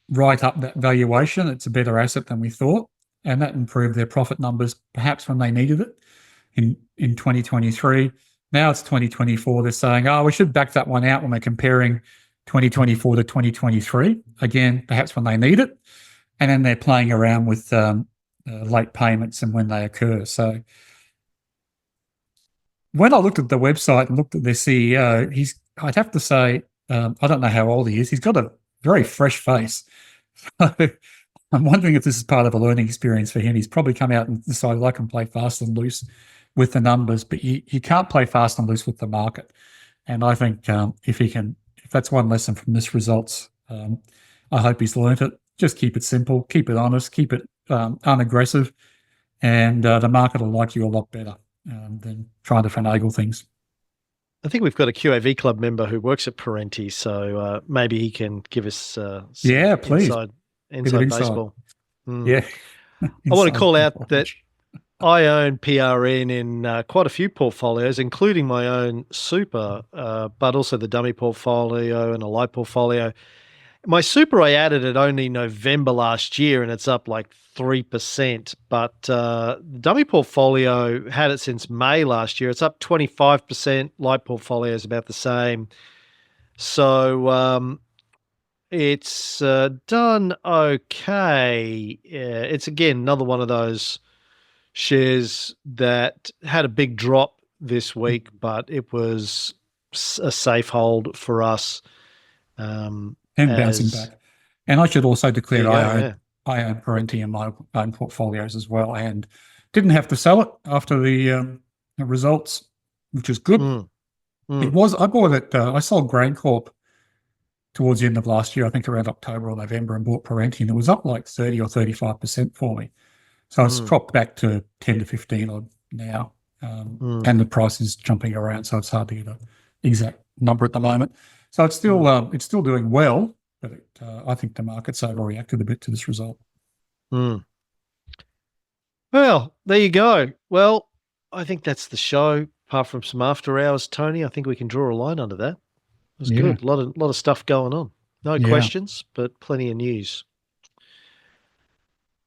write up that valuation. It's a better asset than we thought, and that improved their profit numbers perhaps when they needed it in 2023. Now it's 2024. They're saying, we should back that one out when we're comparing 2024 to 2023. Again, perhaps when they need it. And then they're playing around with late payments and when they occur. So when I looked at the website and looked at their CEO, I'd have to say, I don't know how old he is. He's got a very fresh face. I'm wondering if this is part of a learning experience for him. He's probably come out and decided I can play fast and loose with the numbers, but you can't play fast and loose with the market. And I think if that's one lesson from this results, I hope he's learnt it. Just keep it simple, keep it honest, keep it unaggressive, and the market will like you a lot better than trying to finagle things. I think we've got a QAV club member who works at Parenti, so maybe he can give us some Please. inside baseball. Yeah. I want to call out that I own PRN in quite a few portfolios, including my own super, but also the dummy portfolio and a light portfolio. My super I added it only November last year, and it's up like 3%. But the dummy portfolio had it since May last year. It's up 25%. Light portfolio is about the same. So it's done okay. It's, again, another one of those shares that had a big drop this week, but it was a safe hold for us. And bouncing back. And I should also declare I own Parenti in my own portfolios as well, and didn't have to sell it after the results, which is good. It was, I bought it, I sold GrainCorp towards the end of last year, I think around October or November, and bought Parenti, and it was up like 30 or 35% for me. So it's dropped back to 10 to 15 odd now, and the price is jumping around, so it's hard to get an exact number at the moment. So it's still doing well, but I think the market's overreacted a bit to this result. Well, there you go. Well, I think that's the show. Apart from some after hours, Tony, I think we can draw a line under that. It was good. A lot of stuff going on. No questions, but plenty of news.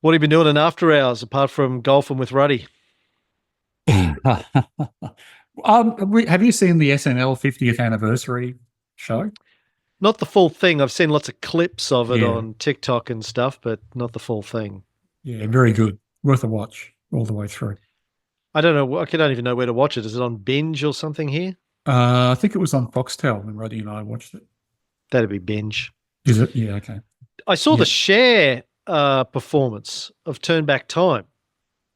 What have you been doing in after hours apart from golfing with Ruddy? Have you seen the SNL 50th anniversary show? Not the full thing. I've seen lots of clips of it on TikTok and stuff, but not the full thing. Yeah, very good. Worth a watch all the way through. I don't know. I don't even know where to watch it. Is it on Binge or something here? I think it was on Foxtel when Ruddy and I watched it. That'd be Binge. Is it? Yeah, okay. I saw the share performance of Turn Back Time,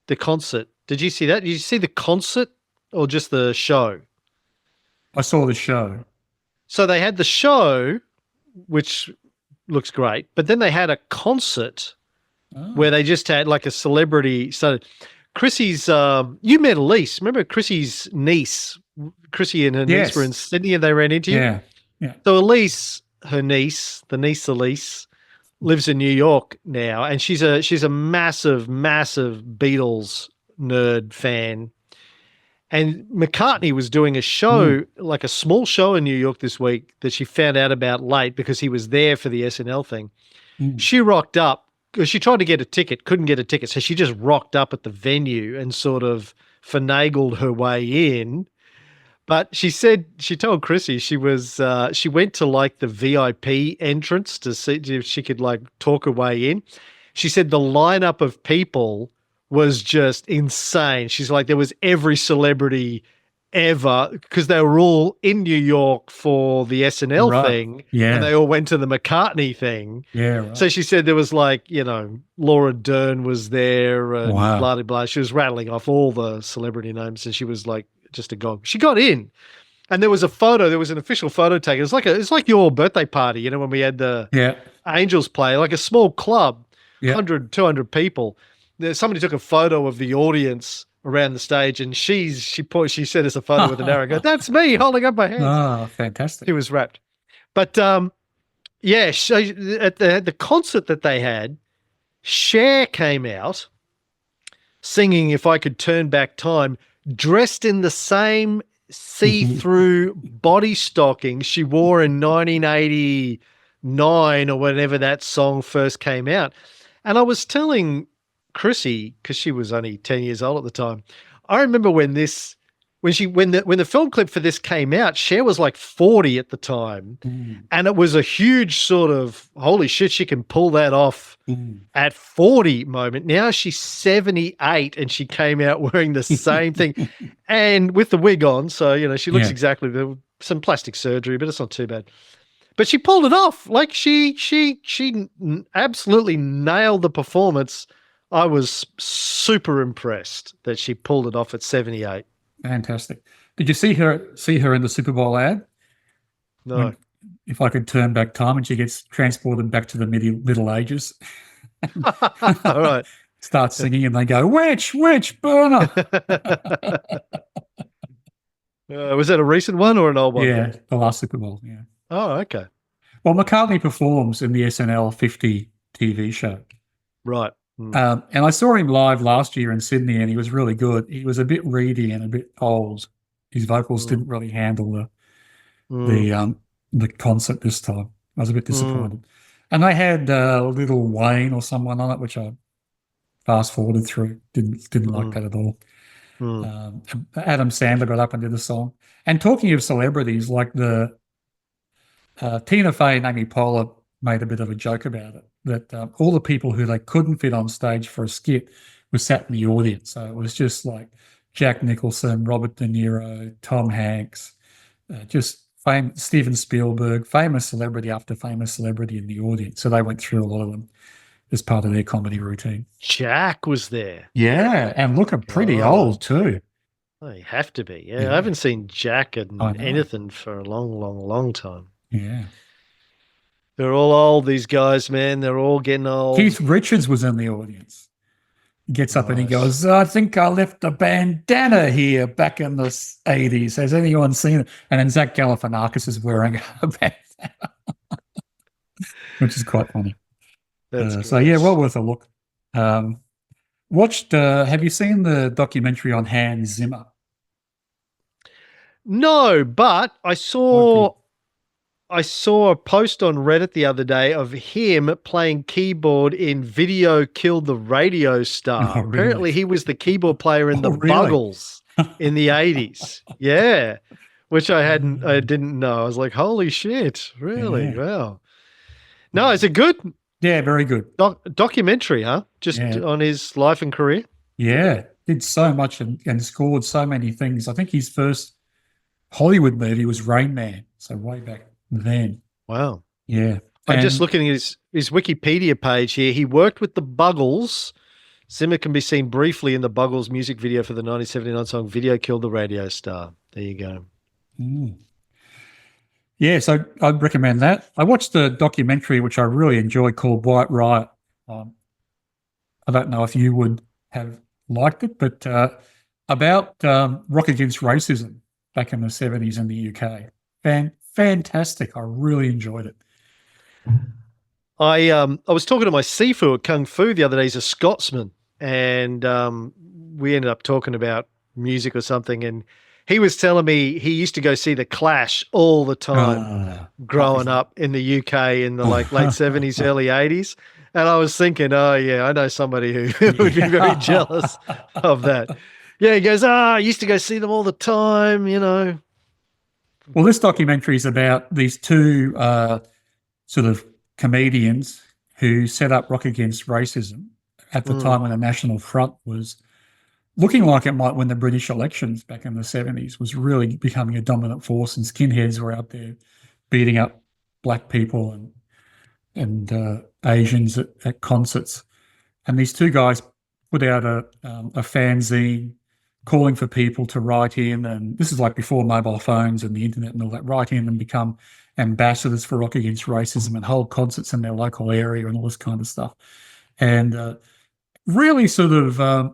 the concert. Did you see that? Did you see the concert or just the show? I saw the show. So they had the show, which looks great, but then they had a concert where they just had like a celebrity. So Chrissy's, you met Elise. Remember Chrissy's niece? Chrissy and her niece were in Sydney and they ran into you? Yeah. So Elise, her niece, the niece Elise, lives in New York now, and she's a massive, massive Beatles nerd fan. And McCartney was doing a show, like a small show in New York this week that she found out about late because he was there for the SNL thing. She rocked up because she tried to get a ticket, couldn't get a ticket. So she just rocked up at the venue and sort of finagled her way in. But she said, she told Chrissy she went to like the VIP entrance to see if she could like talk her way in. She said the lineup of people was just insane. She's like, there was every celebrity ever because they were all in New York for the SNL thing. Yeah. And they all went to the McCartney thing. Yeah. Right. So she said there was like, Laura Dern was there and blah, blah, blah. She was rattling off all the celebrity names and she was like just a gog. She got in and there was a photo. There was an official photo taken. It's like your birthday party, when we had the Angels play, like a small club, 100, 200 people. Somebody took a photo of the audience around the stage, and she sent us a photo with an arrow. Go, that's me holding up my hands. Oh, fantastic! He was wrapped, but so at the concert that they had, Cher came out singing "If I Could Turn Back Time," dressed in the same see-through body stocking she wore in 1989 or whenever that song first came out, and I was telling Chrissy, because she was only 10 years old at the time. I remember when the film clip for this came out, Cher was like 40 at the time. And it was a huge sort of, holy shit, she can pull that off at 40 moment. Now she's 78 and she came out wearing the same thing and with the wig on. So, she looks exactly, some plastic surgery, but it's not too bad. But she pulled it off. Like she absolutely nailed the performance. I was super impressed that she pulled it off at 78. Fantastic. Did you see her in the Super Bowl ad? No. If I could turn back time, and she gets transported back to the Middle Ages. All right. start singing and they go, witch, burner. Was that a recent one or an old one? Yeah, the last Super Bowl, yeah. Oh, okay. Well, McCartney performs in the SNL 50 TV show. Right. And I saw him live last year in Sydney, and he was really good. He was a bit reedy and a bit old. His vocals didn't really handle the concert this time. I was a bit disappointed. And they had Little Wayne or someone on it, which I fast forwarded through. Didn't like that at all. Adam Sandler got up and did a song. And talking of celebrities, like the Tina Fey and Amy Poehler made a bit of a joke about it, that all the people who they couldn't fit on stage for a skit were sat in the audience. So it was just like Jack Nicholson, Robert De Niro, Tom Hanks, Steven Spielberg, famous celebrity after famous celebrity in the audience. So they went through a lot of them as part of their comedy routine. Jack was there. Yeah, and looking pretty old too. Oh, you have to be. Yeah, I haven't seen Jack in anything for a long time. Yeah. They're all old, these guys, man. They're all getting old. Keith Richards was in the audience. He gets up and he goes, I think I left a bandana here back in the 80s. Has anyone seen it? And then Zach Galifianakis is wearing a bandana, which is quite funny. So, yeah, well worth a look. Have you seen the documentary on Hans Zimmer? No, but I saw a post on Reddit the other day of him playing keyboard in Video Killed the Radio Star. Oh, really? Apparently he was the keyboard player in the Buggles in the 80s. Yeah. Which I didn't know. I was like, holy shit. Really? Yeah. Wow. No, is it good? Yeah, very good. Documentary, huh? Just on his life and career? Yeah. Did so much and scored so many things. I think his first Hollywood movie was Rain Man. So way back then. Wow. Yeah. I'm just looking at his Wikipedia page here. He worked with the Buggles. Zimmer can be seen briefly in the Buggles music video for the 1979 song Video Killed the Radio Star. There you go. Yeah, so I'd recommend that. I watched a documentary which I really enjoyed called White Riot. I don't know if you would have liked it, but about Rock Against Racism back in the 70s in the UK. Fantastic. I really enjoyed it. I was talking to my Sifu at Kung Fu the other day. He's a Scotsman, and we ended up talking about music or something, and he was telling me he used to go see the Clash all the time growing up in the UK in the late 70s, early 80s. And I was thinking, oh, yeah, I know somebody who would be very jealous of that. Yeah, he goes, I used to go see them all the time, you know. Well, this documentary is about these two sort of comedians who set up Rock Against Racism at the time when the National Front was looking like it might win the British elections back in the 70s, was really becoming a dominant force, and skinheads were out there beating up black people and Asians at concerts. And these two guys put out a fanzine calling for people to write in, and this is like before mobile phones and the internet and all that, write in and become ambassadors for Rock Against Racism and hold concerts in their local area and all this kind of stuff. And really sort of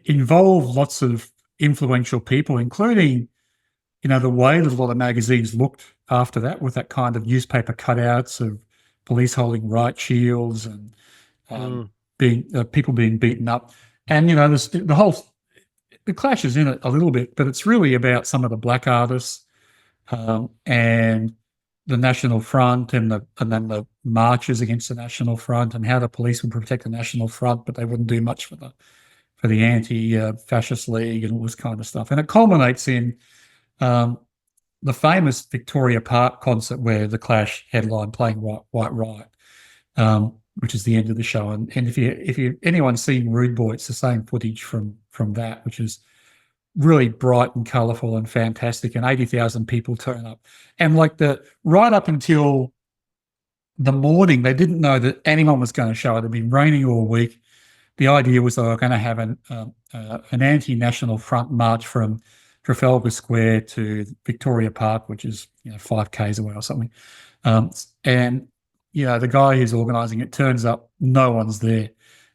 involve lots of influential people, including, you know, the way that a lot of magazines looked after that, with that kind of newspaper cutouts of police holding riot shields and people being beaten up. And, you know, the Clash is in it a little bit, but it's really about some of the black artists and the National Front and then the marches against the National Front, and how the police would protect the National Front, but they wouldn't do much for the anti-fascist league and all this kind of stuff. And it culminates in the famous Victoria Park concert where the Clash headline playing White Riot, which is the end of the show. And if anyone's seen Rude Boy, it's the same footage from that, which is really bright and colourful and fantastic. And 80,000 people turn up. And like right up until the morning, they didn't know that anyone was going to show. It had been raining all week. The idea was they were going to have an anti-National Front march from Trafalgar Square to Victoria Park, which is 5 k's away or something. And the guy who's organising it turns up, no one's there,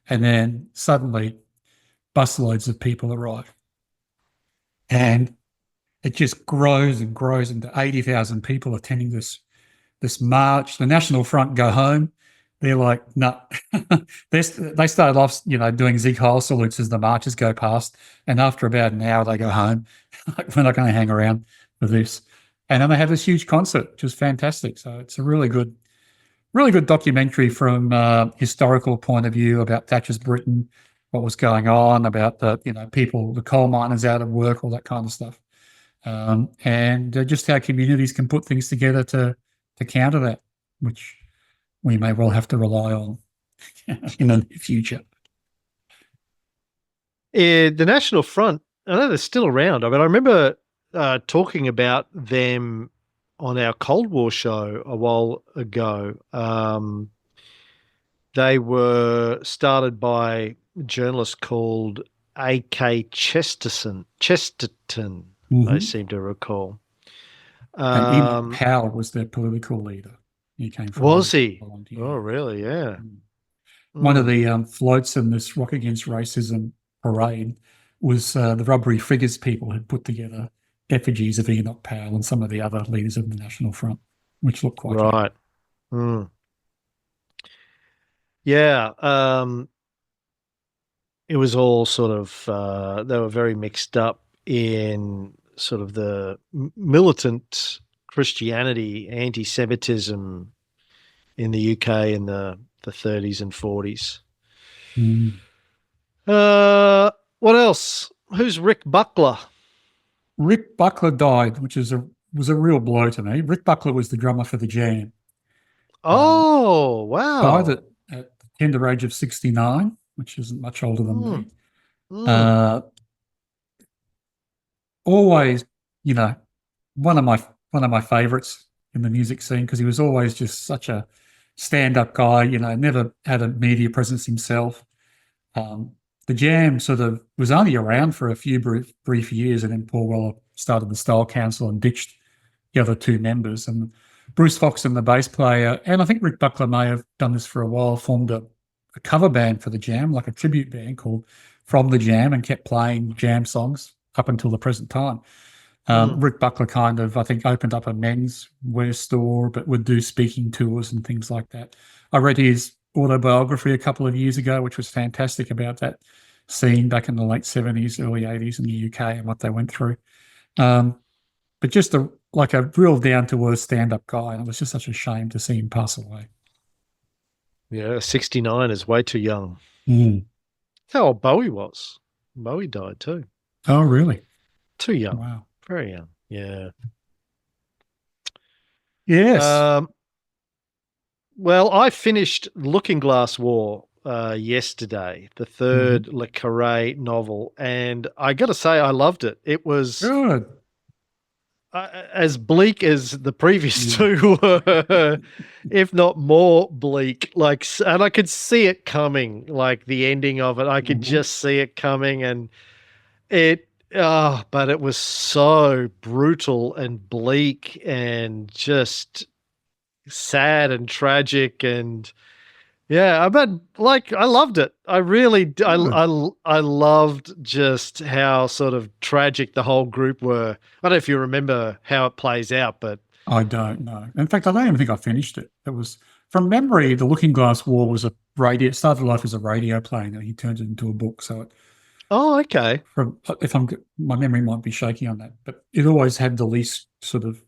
And then suddenly busloads of people arrive. And it just grows and grows into 80,000 people attending this march. The National Front go home. They're like, no. They started off, doing Sieg Heil salutes as the marches go past. And after about an hour, they go home. Like, we're not going to hang around for this. And then they have this huge concert, which is fantastic. So it's a really good documentary from historical point of view about Thatcher's Britain, what was going on, about the people, the coal miners out of work, all that kind of stuff, and just how communities can put things together to counter that, which we may well have to rely on in the future. The National Front, I know they're still around. I mean, I remember talking about them on our Cold War show a while ago. They were started by a journalist called A.K. Chesterton, I seem to recall. And Enoch Powell was their political leader. He came from Was he? Holland, Oh, really? Yeah. One of the floats in this Rock Against Racism parade was the Rubbery Figures people had put together effigies of Enoch Powell and some of the other leaders of the National Front, which looked quite right. Yeah. It was all sort of, they were very mixed up in sort of the militant Christianity, anti-Semitism in the UK in the 30s and 40s. What else? Who's Rick Buckler? Rick Buckler died, which was a real blow to me. Rick Buckler was the drummer for the Jam. Oh, wow. Died at the tender age of 69, which isn't much older than me. Always, one of my favorites in the music scene, because he was always just such a stand-up guy, never had a media presence himself. The Jam sort of was only around for a few brief years, and then Paul Weller started the Style Council and ditched the other two members. And Bruce Foxton, the bass player, and I think Rick Buckler may have done this for a while, formed a cover band for the Jam, like a tribute band called From the Jam, and kept playing Jam songs up until the present time. Rick Buckler kind of, I think, opened up a men's wear store, but would do speaking tours and things like that. I read his autobiography a couple of years ago, which was fantastic, about that scene back in the late 70s, early 80s in the UK and what they went through. But just a real down-to-earth stand-up guy, and it was just such a shame to see him pass away. Yeah, 69 is way too young. How old Bowie was. Bowie died too. Oh, really? Too young. Wow. Very young. Yeah. Yes. Well, I finished Looking Glass War yesterday, the third Le Carré novel, and I got to say I loved it. It was good. As bleak as the previous two were, if not more bleak. And I could see it coming, like the ending of it. I could just see it coming, and but it was so brutal and bleak and just sad and tragic, and I loved it. I really, I loved just how sort of tragic the whole group were. I don't know if you remember how it plays out, but I don't know. In fact, I don't even think I finished it. It was, from memory, the Looking Glass War was it started life as a radio play, and he turned it into a book. So okay. My memory might be shaky on that, but it always had the least sort of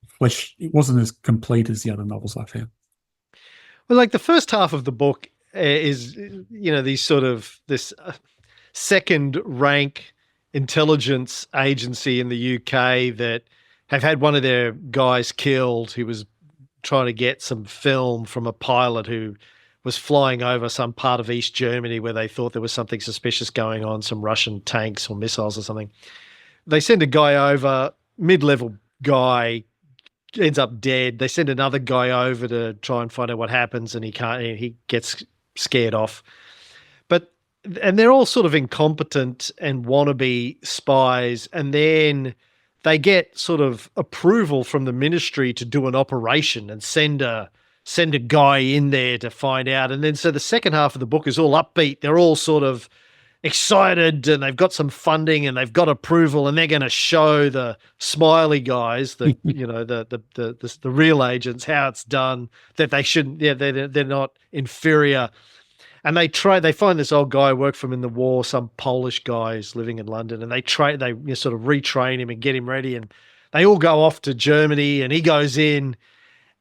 flesh. It wasn't as complete as the other novels I found. Well, like the first half of the book is, this second rank intelligence agency in the UK that have had one of their guys killed who was trying to get some film from a pilot who was flying over some part of East Germany where they thought there was something suspicious going on, some Russian tanks or missiles or something. They send a guy over, mid-level guy, ends up dead. They send another guy over to try and find out what happens, and he gets scared off. And they're all sort of incompetent and wannabe spies, and then they get sort of approval from the ministry to do an operation and send a send a guy in there to find out. And then so the second half of the book is all upbeat. They're all sort of excited and they've got some funding and they've got approval and they're going to show the smiley guys, the the real agents, how it's done, that they shouldn't, they're not inferior. And they find this old guy who worked for him in the war, some Polish guy who's living in London, and they sort of retrain him and get him ready. And they all go off to Germany and he goes in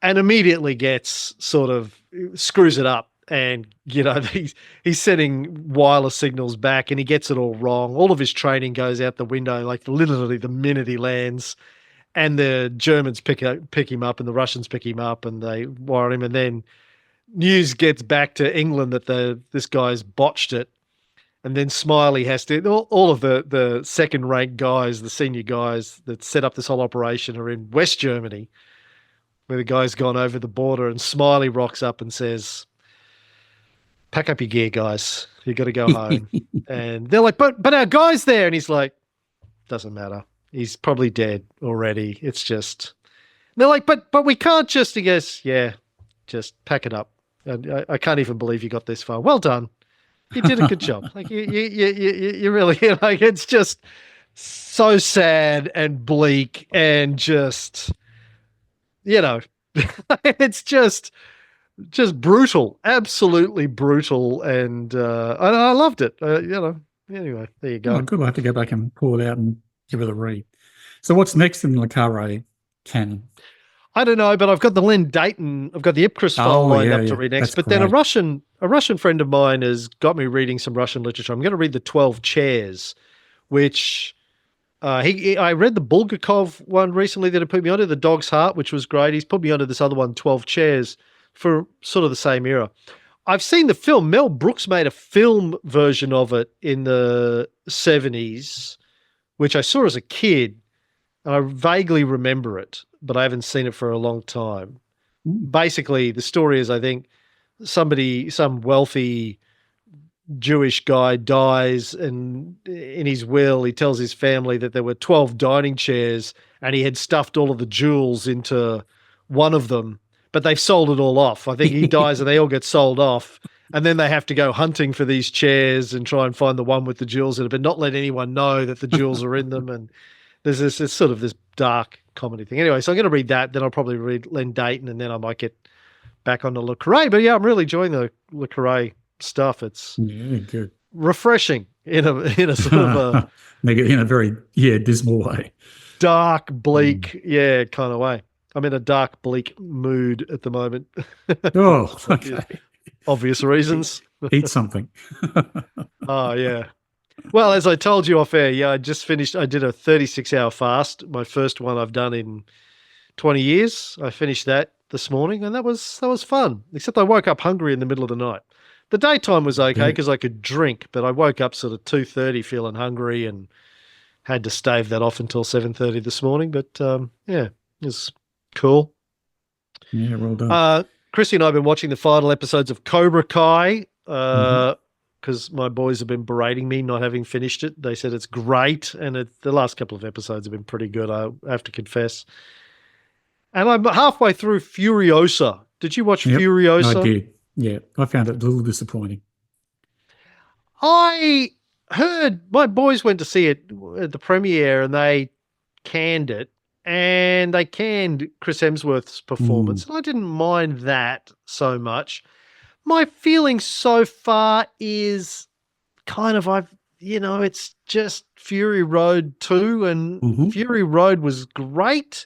and immediately gets screws it up. And, he's sending wireless signals back and he gets it all wrong. All of his training goes out the window, like literally the minute he lands. And the Germans pick him up and the Russians pick him up and they warrant him. And then news gets back to England that this guy's botched it. And then Smiley has to, all of the second-rank guys, the senior guys that set up this whole operation are in West Germany, where the guy's gone over the border, and Smiley rocks up and says, pack up your gear, guys. You got to go home. And they're like, but our guy's there. And he's like, doesn't matter. He's probably dead already. It's just, they're like, but we can't just, he goes, yeah, just pack it up. And I can't even believe you got this far. Well done. You did a good job. Like you really, it's just so sad and bleak and just, it's just brutal, absolutely brutal. And I loved it. Anyway, there you go. Oh, good. I'll have to go back and pull it out and give it a read. So what's next in Le Carre canon? I don't know, but I've got the Len Deighton, I've got the Ipcris file lined up to read next. But then a Russian friend of mine has got me reading some Russian literature. I'm going to read the 12 Chairs, which I read the Bulgakov one recently that he put me onto, The Dog's Heart, which was great. He's put me onto this other one, 12 Chairs, for sort of the same era. I've seen the film. Mel Brooks made a film version of it in the 70s, which I saw as a kid, and I vaguely remember it, but I haven't seen it for a long time. Basically, the story is, I think, some wealthy Jewish guy dies, and in his will, he tells his family that there were 12 dining chairs and he had stuffed all of the jewels into one of them, but they've sold it all off. I think he dies and they all get sold off. And then they have to go hunting for these chairs and try and find the one with the jewels in it, but not let anyone know that the jewels are in them. And there's this dark comedy thing. Anyway, so I'm going to read that. Then I'll probably read Len Deighton, and then I might get back on the Le Carre. But yeah, I'm really enjoying the Le Carre stuff. It's good, refreshing in a sort of a in a very dismal way, dark, bleak, kind of way. I'm in a dark, bleak mood at the moment. Oh, okay. Obvious reasons. Eat something. Oh yeah. Well, as I told you off air, I just finished. I did a 36-hour fast, my first one I've done in 20 years. I finished that this morning, and that was fun. Except I woke up hungry in the middle of the night. The daytime was okay because I could drink, but I woke up sort of 2:30 feeling hungry and had to stave that off until 7:30 this morning. But it was cool. Yeah, well done. Chrissy and I have been watching the final episodes of Cobra Kai. Because my boys have been berating me not having finished it. They said it's great, and the last couple of episodes have been pretty good, I have to confess. And I'm halfway through Furiosa. Did you watch Furiosa? I did. Yeah, I found it a little disappointing. I heard my boys went to see it at the premiere, and they canned it, and they canned Chris Hemsworth's performance. And I didn't mind that so much. My feeling so far is kind of, it's just Fury Road 2, and Fury Road was great,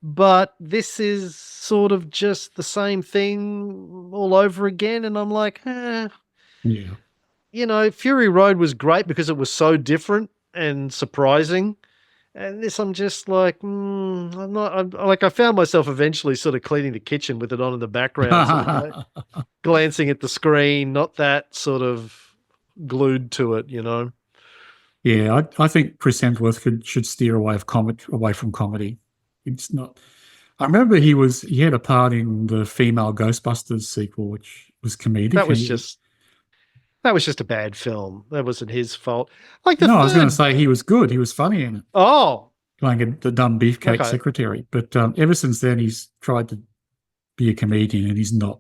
but this is sort of just the same thing all over again. And I'm like, Fury Road was great because it was so different and surprising. And this, I'm just like, I found myself eventually sort of cleaning the kitchen with it on in the background, sort of, glancing at the screen, not that sort of glued to it, Yeah, I think Chris Hemsworth should steer away from comedy. It's not. I remember he had a part in the female Ghostbusters sequel, which was comedic. That was just a bad film. That wasn't his fault. I was going to say he was good. He was funny in it. Oh. Playing the dumb beefcake secretary. But ever since then, he's tried to be a comedian, and he's not.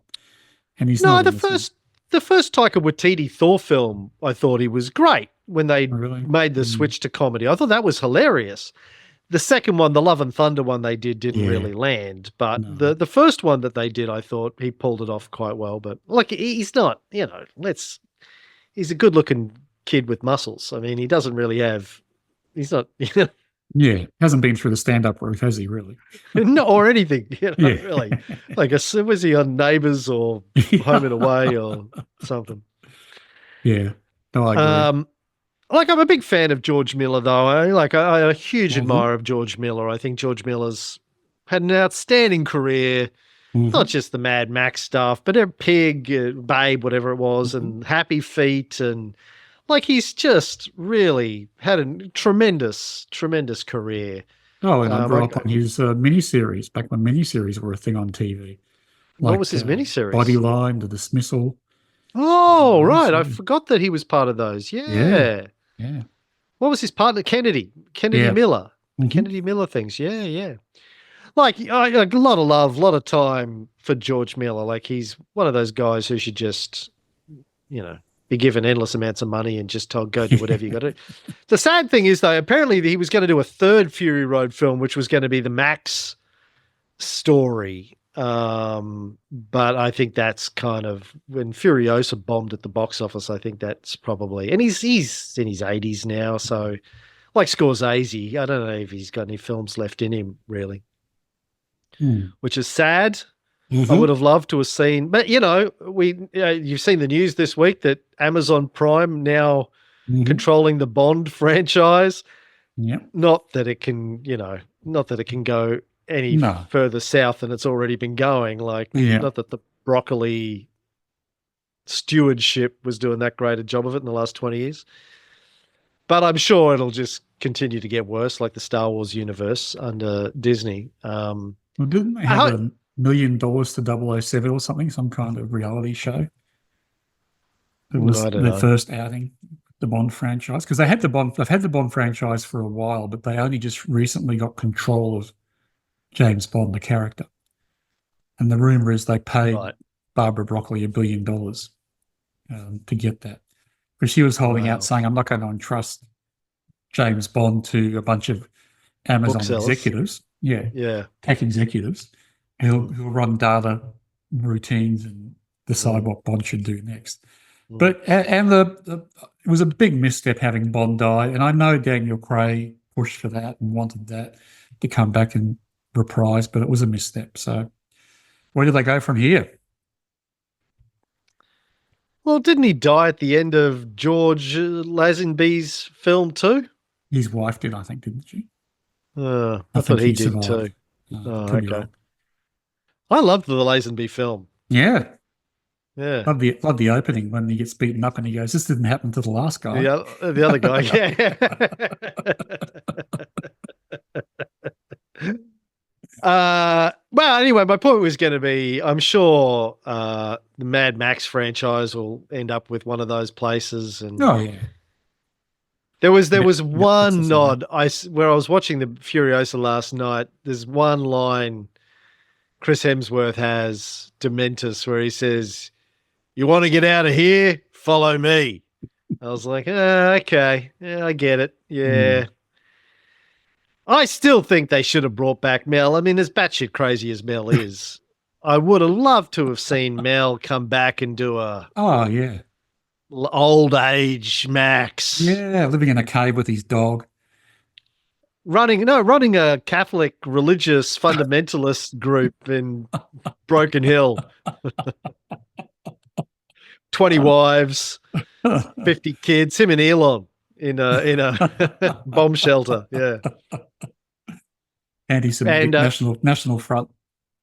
And he's No, not the in this one. first Taika Waititi Thor film, I thought he was great when they Oh, really? made the switch to comedy. I thought that was hilarious. The second one, the Love and Thunder one they didn't Yeah. really land, but No. the first one that they did, I thought he pulled it off quite well. But like, he's not, he's a good looking kid with muscles. I mean, he doesn't really have, he's not, Yeah. Hasn't been through the stand-up route, has he, really? no, or anything, Yeah. really. Like, was he on Neighbours or Home and Away or something? Yeah. No, I agree. Like, I'm a big fan of George Miller, though. I'm a huge Mhm. admirer of George Miller. I think George Miller's had an outstanding career, not Mhm. just the Mad Max stuff, but a Pig, Babe, whatever it was, Mhm. and Happy Feet, and like he's just really had a tremendous, tremendous career. Oh, and I grew I, up on his miniseries, back when miniseries were a thing on TV, what was like his miniseries? Bodyline, The Dismissal. Oh, right. I Miniseries. forgot that he was part of those. Yeah. Yeah. Yeah. What was his partner? Kennedy Yeah. Miller. The Mhm. Kennedy Miller things. Yeah, yeah. Like, a lot of love, a lot of time for George Miller. Like, he's one of those guys who should just, be given endless amounts of money and just told, go do whatever you got to do. The sad thing is, though, apparently he was going to do a third Fury Road film, which was going to be the Max story. But I think that's kind of when Furiosa bombed at the box office. I think that's probably, and he's in his 80s now, so like Scorsese, I don't know if he's got any films left in him really, Mm. which is sad. I Mhm. would have loved to have seen, but you've seen the news this week that Amazon Prime now Mhm. controlling the Bond franchise. Yep. Not that it can, not that it can go any No. further south than it's already been going. Like, Yeah. not that the broccoli stewardship was doing that great a job of it in the last 20 years. But I'm sure it'll just continue to get worse, like the Star Wars universe under Disney. Well, didn't they have I, $1 million to 007 or something, some kind of reality show? It was I don't their know. first outing, the Bond franchise, because they've had the Bond franchise for a while, but they only just recently got control of James Bond, the character. And the rumor is they paid Right. Barbara Broccoli $1 billion to get that. But she was holding out Wow. saying, I'm not going to entrust James Bond to a bunch of Amazon Booksellers. executives. Yeah. Yeah. Tech executives who'll run data routines and decide what Bond should do next. But and it was a big misstep having Bond die, and I know Daniel Craig pushed for that and wanted that to come back and reprise, but it was a misstep. So where do they go from here? Well, didn't he die at the end of George Lazenby's film too? His wife did, I think, didn't she? I I thought think he he did survived. too. Could be Okay. wrong. I loved the Lazenby film. Yeah. Yeah. Love the opening when he gets beaten up and he goes, "This didn't happen to the last guy." The other guy, yeah. Well, anyway, my point was going to be, I'm sure the Mad Max franchise will end up with one of those places. And Oh yeah. there was Netflix one or nod where I was watching the Furiosa last night. There's one line Chris Hemsworth has Dementus where he says, "You want to get out of here? Follow me." I was like, okay, yeah, I get it. Yeah. I still think they should have brought back Mel. I mean, as batshit crazy as Mel is, I would have loved to have seen Mel come back and do a Oh yeah. old age Max. Yeah, living in a cave with his dog. Running a Catholic religious fundamentalist group in Broken Hill. 20 wives, 50 kids, him and Elon in a bomb shelter. Yeah. Anti-Semitic National Front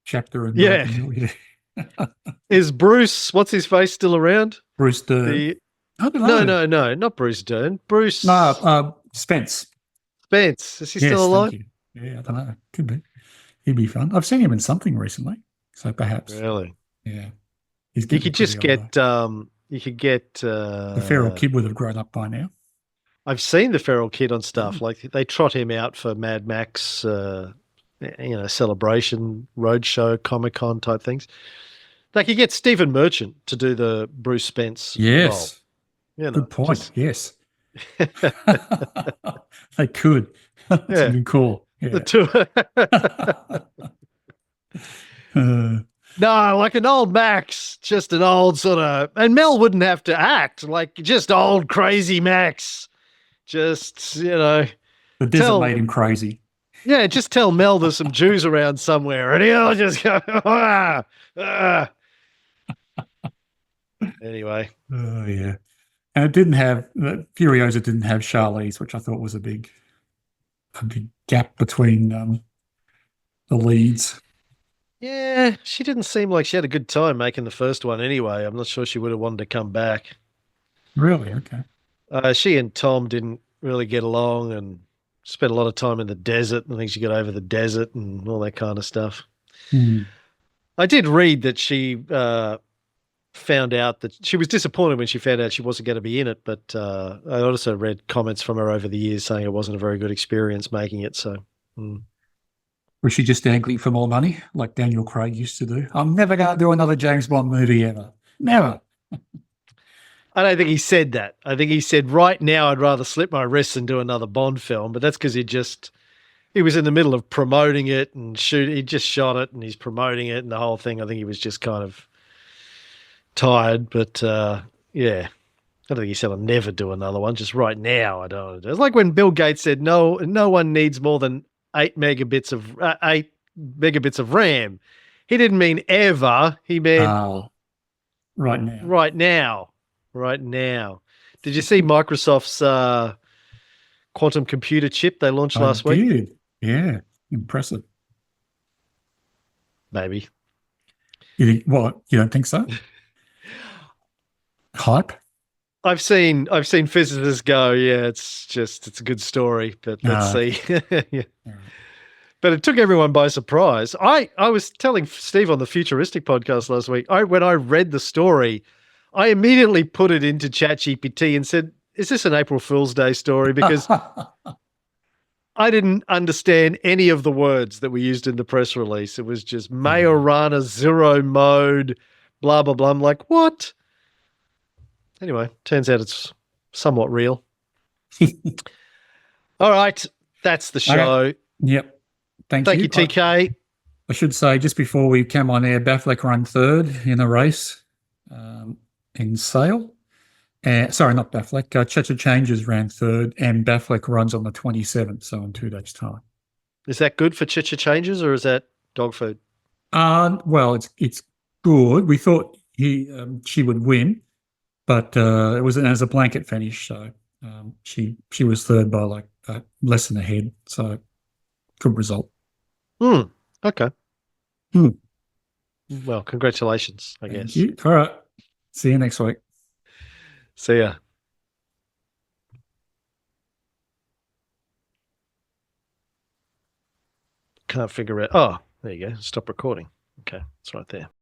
chapter. In Yeah. Yeah. Is Bruce, what's his face, still around? Bruce Dern. I don't know. No, not Bruce Dern. Bruce. No, Spence. Spence. Is he still alive? Thank you. Yeah, I don't know. Could be. He'd be fun. I've seen him in something recently, so perhaps. Really? Yeah. You could just get. You could get. The feral kid would have grown up by now. I've seen the feral kid on stuff. Like they trot him out for Mad Max celebration, roadshow, Comic-Con type things. They could get Stephen Merchant to do the Bruce Spence role. Yes. Good point. Yes. They could. That's a good call. The Yeah. two. No, like an old Max, just an old sort of, and Mel wouldn't have to act, like just old crazy Max. Just, the desert made him crazy. Yeah, just tell Mel there's some Jews around somewhere, and he'll just go, ah, ah. Anyway. Oh, yeah. And it didn't have, Furiosa didn't have Charlize, which I thought was a big gap between the leads. Yeah, she didn't seem like she had a good time making the first one anyway. I'm not sure she would have wanted to come back. Really? Okay. She and Tom didn't really get along and spent a lot of time in the desert. I think she got over the desert and all that kind of stuff. I did read that she found out that she was disappointed when she found out she wasn't going to be in it, but I also read comments from her over the years saying it wasn't a very good experience making it. So, Was she just angling for more money, like Daniel Craig used to do? I'm never going to do another James Bond movie ever. Never. I don't think he said that. I think he said, right now, I'd rather slip my wrists and do another Bond film, but that's because he was in the middle of promoting it and he just shot it and he's promoting it and the whole thing. I think he was just kind of tired, but yeah, I don't think he said I'll never do another one. Just right now, I don't want to do it. It's like when Bill Gates said, no one needs more than 8 megabits of RAM. He didn't mean ever. He meant right now. Right now. Did you see Microsoft's quantum computer chip they launched last week? I did. Yeah, impressive. Maybe. You think what? You don't think so? Hype? I've seen physicists go, yeah, it's a good story, but let's see. Yeah. But it took everyone by surprise. I was telling Steve on the Futuristic podcast last week, when I read the story, I immediately put it into ChatGPT and said, is this an April Fool's Day story? Because I didn't understand any of the words that were used in the press release. It was just Majorana zero mode, blah, blah, blah. I'm like, what? Anyway, turns out it's somewhat real. All right. That's the show. Okay. Yep. Thank you, TK. I should say, just before we come on air, Baffleck ran third in a race in Sale. Sorry, not Baffleck. Chacha Changes ran third, and Baffleck runs on the 27th, so in 2 days' time. Is that good for Chacha Changes, or is that dog food? Well, it's good. We thought she would win, but it was as a blanket finish, so she was third by like less than a head, so good result. Okay. Well, congratulations, I guess. Thank you. All right. See you next week. See ya. Can't figure out. Oh, there you go. Stop recording. Okay, it's right there.